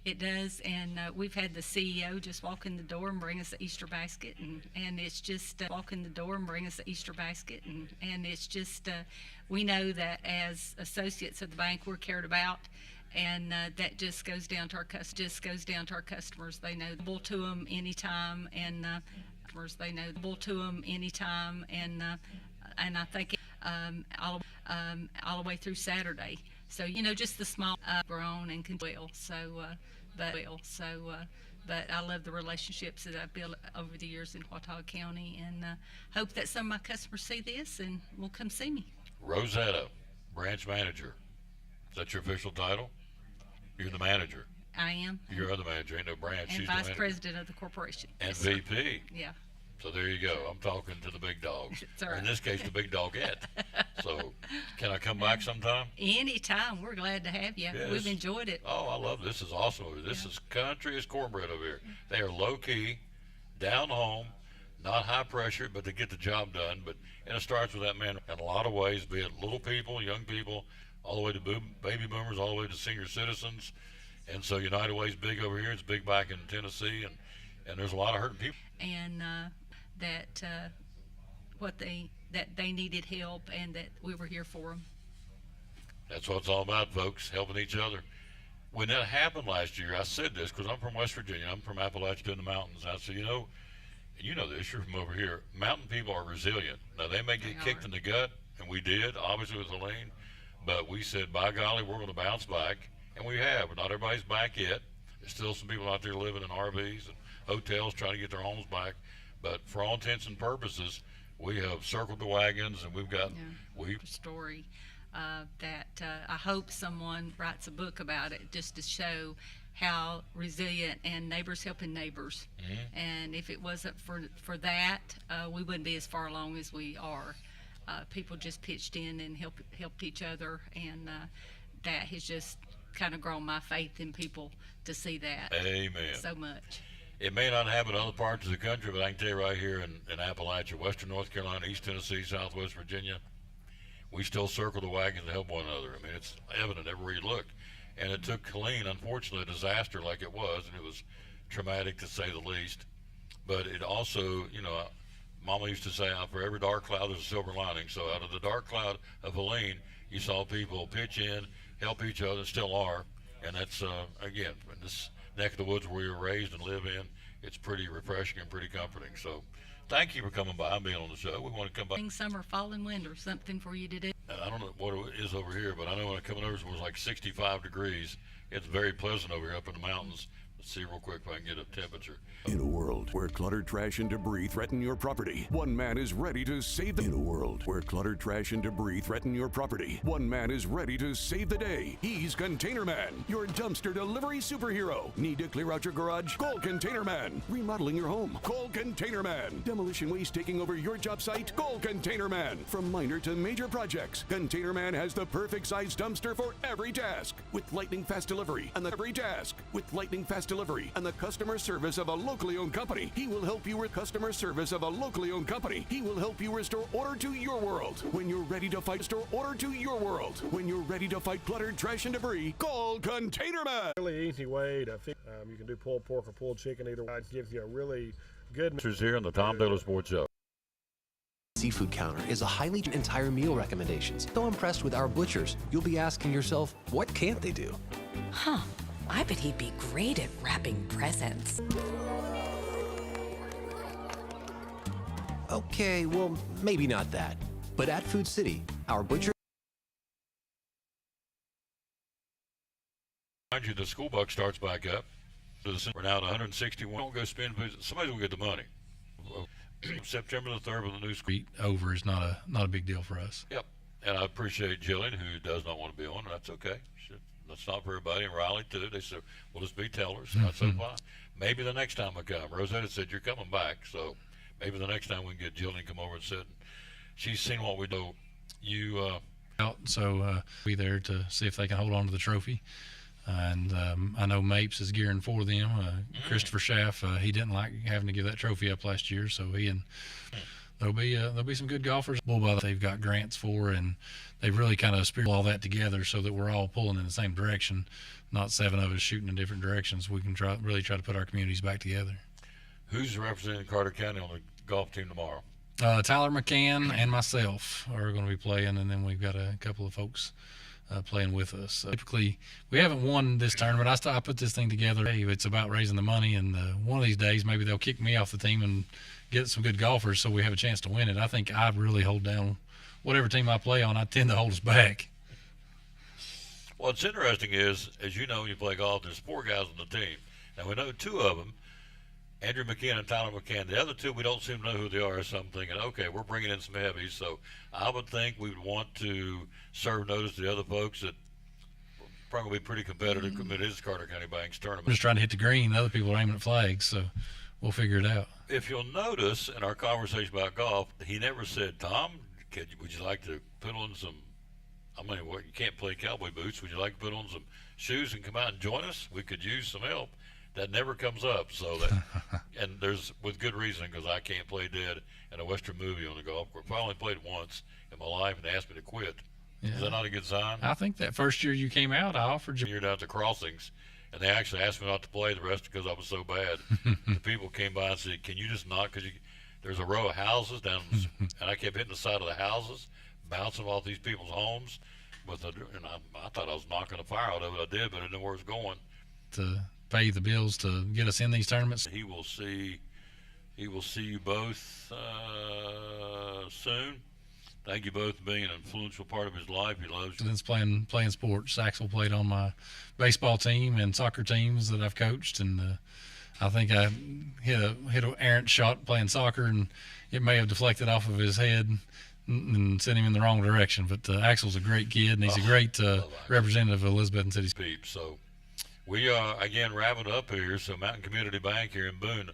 It does, and we've had the CEO just walk in the door and bring us the Easter basket, and it's just walk in the door and bring us the Easter basket, and it's just we know that as associates of the bank we're cared about, and that just goes down to our customers. They know able to them anytime, and customers they know able to them anytime, and I think all the way through Saturday. So just the small grown and well. But I love the relationships that I've built over the years in Watauga County, and hope that some of my customers see this and will come see me. Rosetta, branch manager. Is that your official title? You're the manager. I am. You're the manager. Ain't no branch. And She's vice the manager. president of the corporation. And Yes, VP. sir. Yeah. So there you go. I'm talking to the big dogs. That's all Or in right. this case, the big dogette. So can I come back sometime? Anytime. We're glad to have you. Yes. We've enjoyed it. Oh, I love this. This is awesome over here. This is country as cornbread over here. They are low key, down home, not high pressure, but they get the job done. And it starts with that man in a lot of ways, be it little people, young people, all the way to baby boomers, all the way to senior citizens. And so United Way's big over here. It's big back in Tennessee, and there's a lot of hurting people. And that they needed help, and that we were here for them. That's what it's all about, folks, helping each other. When that happened last year, I said this because I'm from West Virginia. I'm from Appalachia in the mountains. I said, and you know this, you're from over here. Mountain people are resilient. Now, they may get kicked in the gut, and we did, obviously with Helene, but we said, by golly, we're going to bounce back, and we have. But not everybody's back yet. There's still some people out there living in RVs and hotels trying to get their homes back. But for all intents and purposes, we have circled the wagons, and we've got story that I hope someone writes a book about it, just to show how resilient and neighbors helping neighbors. Mm-hmm. And if it wasn't for that, we wouldn't be as far along as we are. People just pitched in and helped each other, and that has just kind of grown my faith in people to see that. Amen. So much. It may not happen in other parts of the country, but I can tell you right here in Appalachia, Western North Carolina, East Tennessee, Southwest Virginia, we still circle the wagons to help one another. I mean, it's evident everywhere you look. And it took Helene, unfortunately, a disaster like it was, and it was traumatic to say the least. But it also, Mama used to say, for every dark cloud, there's a silver lining. So out of the dark cloud of Helene, you saw people pitch in, help each other, and still are. And that's, again, in this neck of the woods where we were raised and live in, it's pretty refreshing and pretty comforting. So thank you for coming by and being on the show. We want to come by. Summer, fall, and winter, something for you to do. I don't know what it is over here, but I know when I come over, it was like 65 degrees. It's very pleasant over here up in the mountains. Let's see real quick if I can get a temperature. In a world where cluttered trash and debris threaten your property, one man is ready to save the... In a world where cluttered trash and debris threaten your property, one man is ready to save the day. He's Container Man, your dumpster delivery superhero. Need to clear out your garage? Call Container Man. Remodeling your home? Call Container Man. Demolition waste taking over your job site? Call Container Man. From minor to major projects, Container Man has the perfect size dumpster for every task. With lightning fast delivery and every task. With lightning fast delivery and the customer service of a locally owned company. He will help you with customer service of a locally owned company. He will help you restore order to your world. When you're ready to fight, restore order to your world. When you're ready to fight cluttered trash and debris, call Container Man. Really easy way to fix. You can do pulled pork or pulled chicken. Either way, it gives you a really good. Here on the Tom Taylor Sports Show. Seafood Counter is a highly entire meal recommendations. So impressed with our butchers, you'll be asking yourself, what can't they do? Huh, I bet he'd be great at wrapping presents. Okay, well, maybe not that. But at Food City, our butcher. Mind you, the school buck starts back up. We're now at 161. Don't go spend. Somebody will get the money. September the 3rd with the new school. Over is not a big deal for us. Yep. And I appreciate Jillian, who does not want to be on, and that's okay. That's not for everybody. And Riley, too. They said, we'll just be tellers. And I said, fine. Maybe the next time I come. Rosetta said, you're coming back. So maybe the next time we can get Jillian to come over and sit. She's seen what we do. You out, so be there to see if they can hold on to the trophy. And I know Mapes is gearing for them. Christopher Schaff, he didn't like having to give that trophy up last year, so there'll be some good golfers. They've got grants for, and they've really kind of spearheaded all that together so that we're all pulling in the same direction, not 7 of us shooting in different directions. We can really try to put our communities back together. Who's representing Carter County on the golf team tomorrow? Tyler McCann and myself are going to be playing, and then we've got a couple of folks playing with us. Typically, we haven't won this tournament. I put this thing together. Hey, it's about raising the money, and one of these days maybe they'll kick me off the team and get some good golfers so we have a chance to win it. I think I really hold down whatever team I play on. I tend to hold us back. What's interesting is, as you know, when you play golf, there's 4 guys on the team. Now, we know 2 of them, Andrew McCann and Tyler McCann. The other 2, we don't seem to know who they are, so I'm thinking, okay, we're bringing in some heavies. So I would think we would want to serve notice to the other folks that probably be pretty competitive because it is Carter County Bank's tournament. We're just trying to hit the green. Other people are aiming at flags, so we'll figure it out. If you'll notice in our conversation about golf, he never said, Tom, would you like to put on some, you can't play cowboy boots. Would you like to put on some shoes and come out and join us? We could use some help. That never comes up, so that, and there's with good reason, because I can't play dead in a Western movie on the golf course. I only played once in my life, and they asked me to quit. Yeah. Is that not a good sign? I think that first year you came out, I offered you. You're down at the crossings, and they actually asked me not to play the rest because I was so bad. The people came by and said, "Can you just not?" Because there's a row of houses down, and I kept hitting the side of the houses, bouncing off these people's homes. And I thought I was knocking the fire out of it. I did, but I didn't know where it was going. To pay the bills to get us in these tournaments. He will see you both soon. Thank you both for being an influential part of his life. He loves you. Since playing sports, Saxel played on my baseball team and soccer teams that I've coached, and I think I hit an errant shot playing soccer, and it may have deflected off of his head and sent him in the wrong direction. But Axel's a great kid, and he's a great representative of Elizabethton City. So we are, again, wrapping up here. So Mountain Community Bank here in Boone.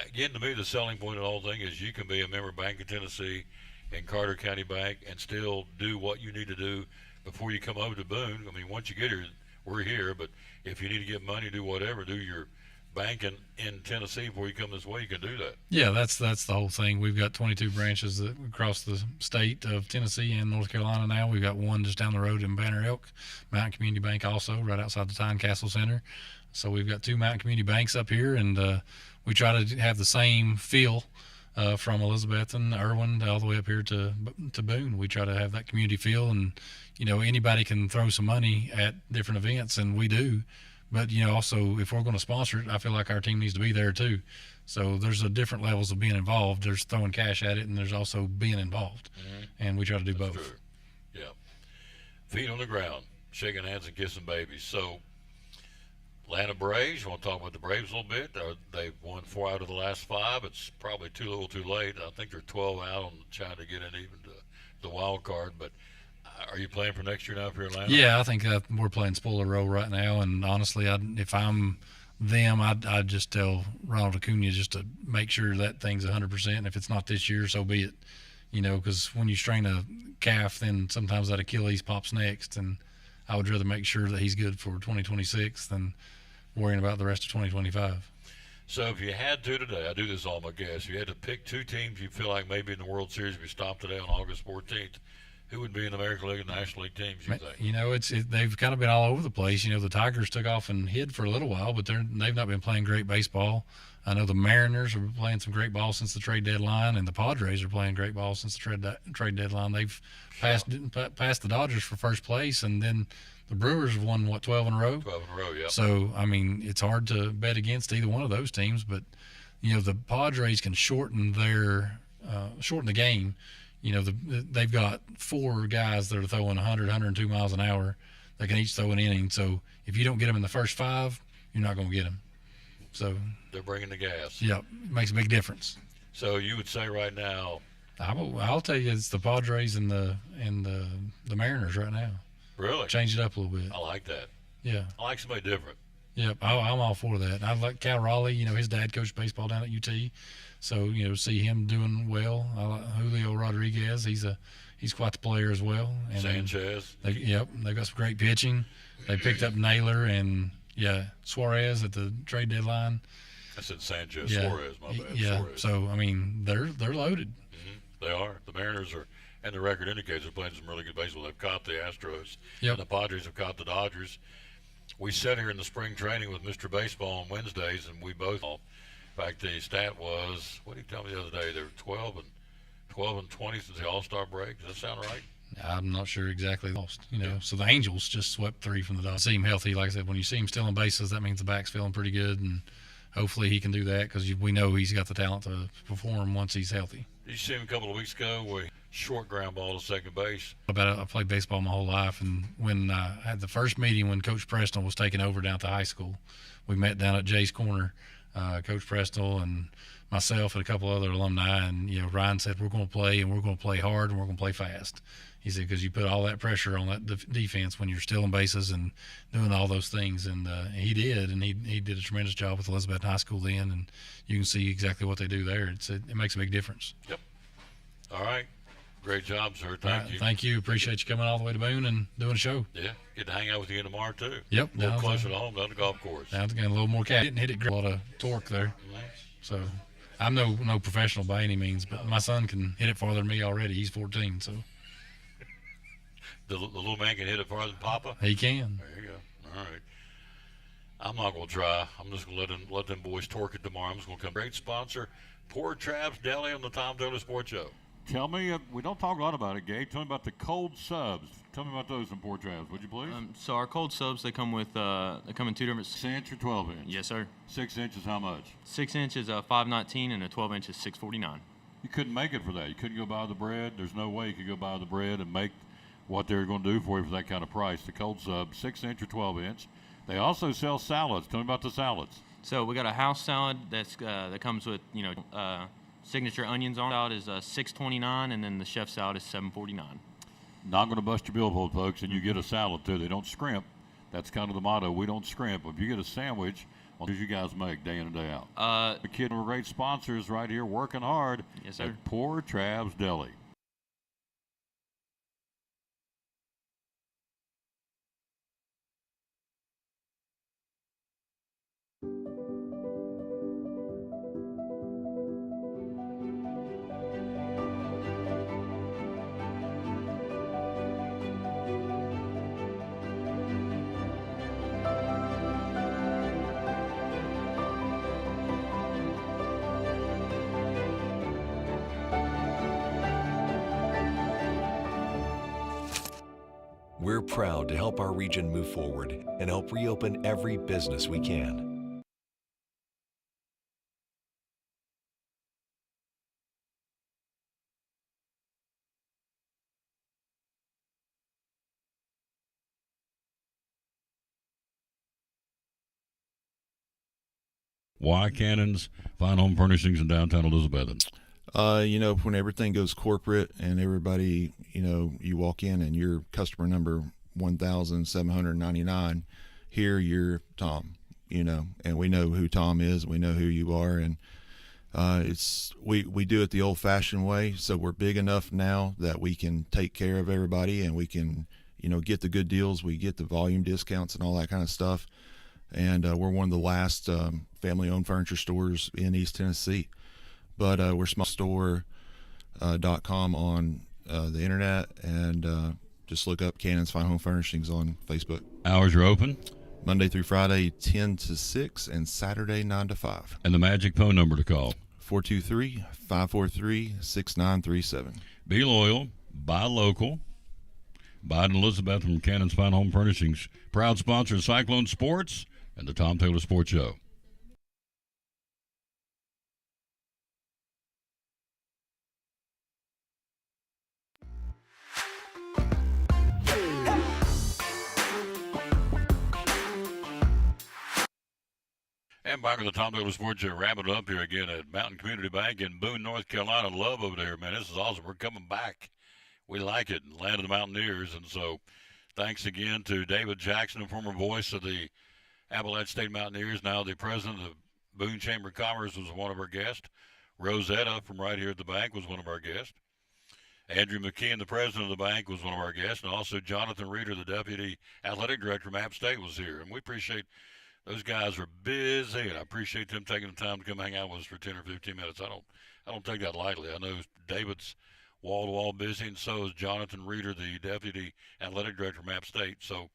Again, to me, the selling point of the whole thing is you can be a member of Bank of Tennessee and Carter County Bank and still do what you need to do before you come over to Boone. I mean, once you get here, we're here. But if you need to get money, do whatever, do your banking in Tennessee before you come this way, you can do that. Yeah, that's the whole thing. We've got 22 branches across the state of Tennessee and North Carolina now. We've got one just down the road in Banner Elk, Mountain Community Bank also, right outside the Tyne Castle Center. So we've got 2 Mountain Community Banks up here, and we try to have the same feel from Elizabethton, Irwin, all the way up here to Boone. We try to have that community feel, and, anybody can throw some money at different events, and we do. But, also, if we're going to sponsor it, I feel like our team needs to be there, too. So there's different levels of being involved. There's throwing cash at it, and there's also being involved. Mm-hmm. And we try to do both. True. Yeah. Feet on the ground, shaking hands and kissing babies. So, Atlanta Braves, you want to talk about the Braves a little bit? They've won 4 out of the last 5. It's probably a little too late. I think they're 12 out on trying to get in even to the wild card. But are you playing for next year now for Atlanta? Yeah, I think we're playing spoiler role right now. And honestly, if I'm them, I'd just tell Ronald Acuna just to make sure that thing's 100%. And if it's not this year, so be it. Because when you strain a calf, then sometimes that Achilles pops next. And I would rather make sure that he's good for 2026 than worrying about the rest of 2025. So if you had to today, I do this all my guests, if you had to pick two teams you feel like maybe in the World Series if you stopped today on August 14th, who would be in the American League and National League teams, you think? You know, they've kind of been all over the place. You know, the Tigers took off and hid for a little while, but they've not been playing great baseball. I know the Mariners are playing some great ball since the trade deadline, and the Padres are playing great ball since the trade deadline. They've passed the Dodgers for first place, and then the Brewers have won, 12 in a row? 12 in a row, yeah. So, I mean, it's hard to bet against either one of those teams, but, you know, the Padres can shorten the game. You know, they've got 4 guys that are throwing 100, 102 miles an hour that can each throw an inning. So if you don't get them in the first 5, you're not going to get them. So they're bringing the gas. Yeah, it makes a big difference. So you would say right now, I'll tell you, it's the Padres and the Mariners right now. Really? Change it up a little bit. I like that. Yeah. I like somebody different. Yep, I'm all for that. I like Cal Raleigh. You know, his dad coached baseball down at UT, so you know, see him doing well. I like Julio Rodriguez. He's quite the player as well. And Sanchez. They've got some great pitching. They picked up Naylor and Suarez at the trade deadline. I said Sanchez, Suarez. My bad. Yeah. Suarez. So I mean, they're loaded. Mm-hmm. They are. The Mariners are, and the record indicates they're playing some really good baseball. They've caught the Astros. Yep. And the Padres have caught the Dodgers. We sat here in the spring training with Mr. Baseball on Wednesdays, and we both. In fact, the stat was, what did he tell me the other day? They were 12 and 20 since the All-Star break. Does that sound right? I'm not sure exactly lost. You know, so the Angels just swept 3 from the Dodgers. See him healthy, like I said. When you see him stealing bases, that means the back's feeling pretty good, and hopefully he can do that because we know he's got the talent to perform once he's healthy. Did you see him a couple of weeks ago where he short ground ball to second base? I played baseball my whole life, and when I had the first meeting when Coach Preston was taking over down at the high school, we met down at Jay's Corner, Coach Preston and myself and a couple other alumni, and you know, Ryan said we're going to play, and we're going to play hard, and we're going to play fast. He said because you put all that pressure on that defense when you're stealing bases and doing all those things, and he did, and he did a tremendous job with Elizabeth High School then, and you can see exactly what they do there. It makes a big difference. Yep. All right. Great job, sir. Thank you. Thank you. Appreciate you coming all the way to Boone and doing a show. Yeah. Get to hang out with you tomorrow, too. Yep. A little closer to home, down the golf course. Down again, a little more cat. Didn't hit it great. A lot of torque there. So I'm no professional by any means, but my son can hit it farther than me already. He's 14, so. The little man can hit it farther than Papa? He can. There you go. All right. I'm not going to try. I'm just going to let them boys torque it tomorrow. I'm just going to come. Great sponsor, Poor Traps Deli on the Tom Taylor Sports Show. Tell me, we don't talk a lot about it, Gabe. Tell me about the cold subs. Tell me about those in Poor Traps, would you please? So our cold subs, they come with they come in 2 different 6 inch or 12 inch? Yes, sir. 6 inches, how much? 6 inches, $5.19, and a 12 inch is $6.49. You couldn't make it for that. You couldn't go buy the bread. There's no way you could go buy the bread and make what they're going to do for you for that kind of price. The cold sub, 6 inch or 12 inch. They also sell salads. Tell me about the salads. So we got a house salad that comes with signature onions on it. Is $6.29, and then the chef salad is $7.49. Not going to bust your billfold, folks, and you get a salad too. They don't scrimp. That's kind of the motto. We don't scrimp. If you get a sandwich, what do you guys make day in and day out? The kid, we're great sponsors right here, working hard. Yes, sir. At Poor Travs Deli. We're proud to help our region move forward and help reopen every business we can. Why Cannon's Fine Home Furnishings in downtown Elizabethton? When everything goes corporate and everybody, you walk in and you're customer number 1,799, here you're Tom, and we know who Tom is, we know who you are, and we do it the old-fashioned way, so we're big enough now that we can take care of everybody and we can, get the good deals, we get the volume discounts and all that kind of stuff. and we're one of the last family-owned furniture stores in East Tennessee. But we're smallstore.com on the internet, and just look up Cannon's Fine Home Furnishings on Facebook. Hours are open? Monday through Friday, 10 to 6, and Saturday, 9 to 5. And the magic phone number to call? 423-543-6937. Be loyal, buy local. Biden Elizabeth from Cannon's Fine Home Furnishings, proud sponsor of Cyclone Sports and the Tom Taylor Sports Show. And back with the Tom Taylor Sports Show, wrapping it up here again at Mountain Community Bank in Boone, North Carolina. Love over there, man. This is awesome. We're coming back. We like it, land of the Mountaineers. And so thanks again to David Jackson, the former voice of the Appalachian State Mountaineers, now the president of Boone Chamber of Commerce, was one of our guests. Rosetta from right here at the bank was one of our guests. Andrew McKeon, the president of the bank, was one of our guests. And also Jonathan Reeder, the deputy athletic director from App State, was here. And we appreciate those guys are busy, and I appreciate them taking the time to come hang out with us for 10 or 15 minutes. I don't take that lightly. I know David's wall-to-wall busy, and so is Jonathan Reeder, the deputy athletic director from App State. So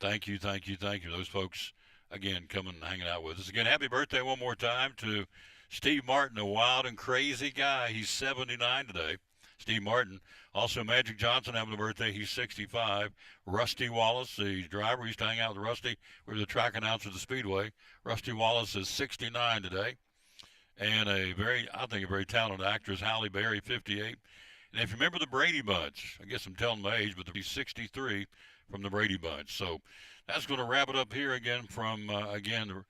thank you. Those folks, again, coming and hanging out with us. Again, happy birthday one more time to Steve Martin, a wild and crazy guy. He's 79 today. Steve Martin. Also, Magic Johnson having a birthday. He's 65. Rusty Wallace, the driver, used to hang out with Rusty. We were the track announcer at the Speedway. Rusty Wallace is 69 today. And I think a very talented actress, Halle Berry, 58. And if you remember the Brady Bunch, I guess I'm telling my age, but he's 63 from the Brady Bunch. So that's going to wrap it up here again from, the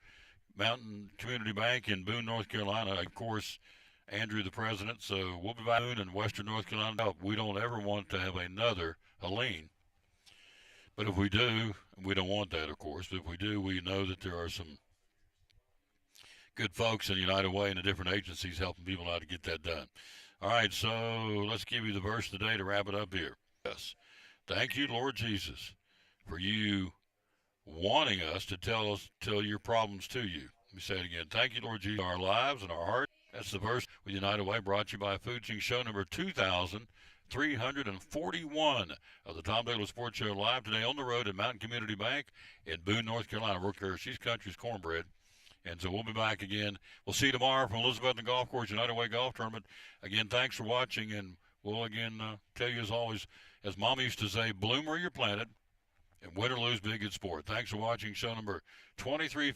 Mountain Community Bank in Boone, North Carolina. Of course, Andrew, the president. So we'll be back Boone in Western North Carolina. We don't ever want to have another Helene. But if we do, we don't want that, of course. But if we do, we know that there are some good folks in United Way and the different agencies helping people out to get that done. All right, so let's give you the verse of the day to wrap it up here. Yes. Thank you, Lord Jesus, for you wanting us to tell your problems to you. Let me say it again. Thank you, Lord Jesus, our lives and our hearts. That's the verse with United Way, brought to you by Food King Show number 2,341 of the Tom Taylor Sports Show, live today on the road at Mountain Community Bank in Boone, North Carolina. We're She's Country's Cornbread. And so we'll be back again. We'll see you tomorrow from Elizabeth and Golf Course United Way Golf Tournament. Again, thanks for watching, and we'll again tell you as always, as Mom used to say, bloom where you're planted, and win or lose, be a good sport. Thanks for watching show number 2340.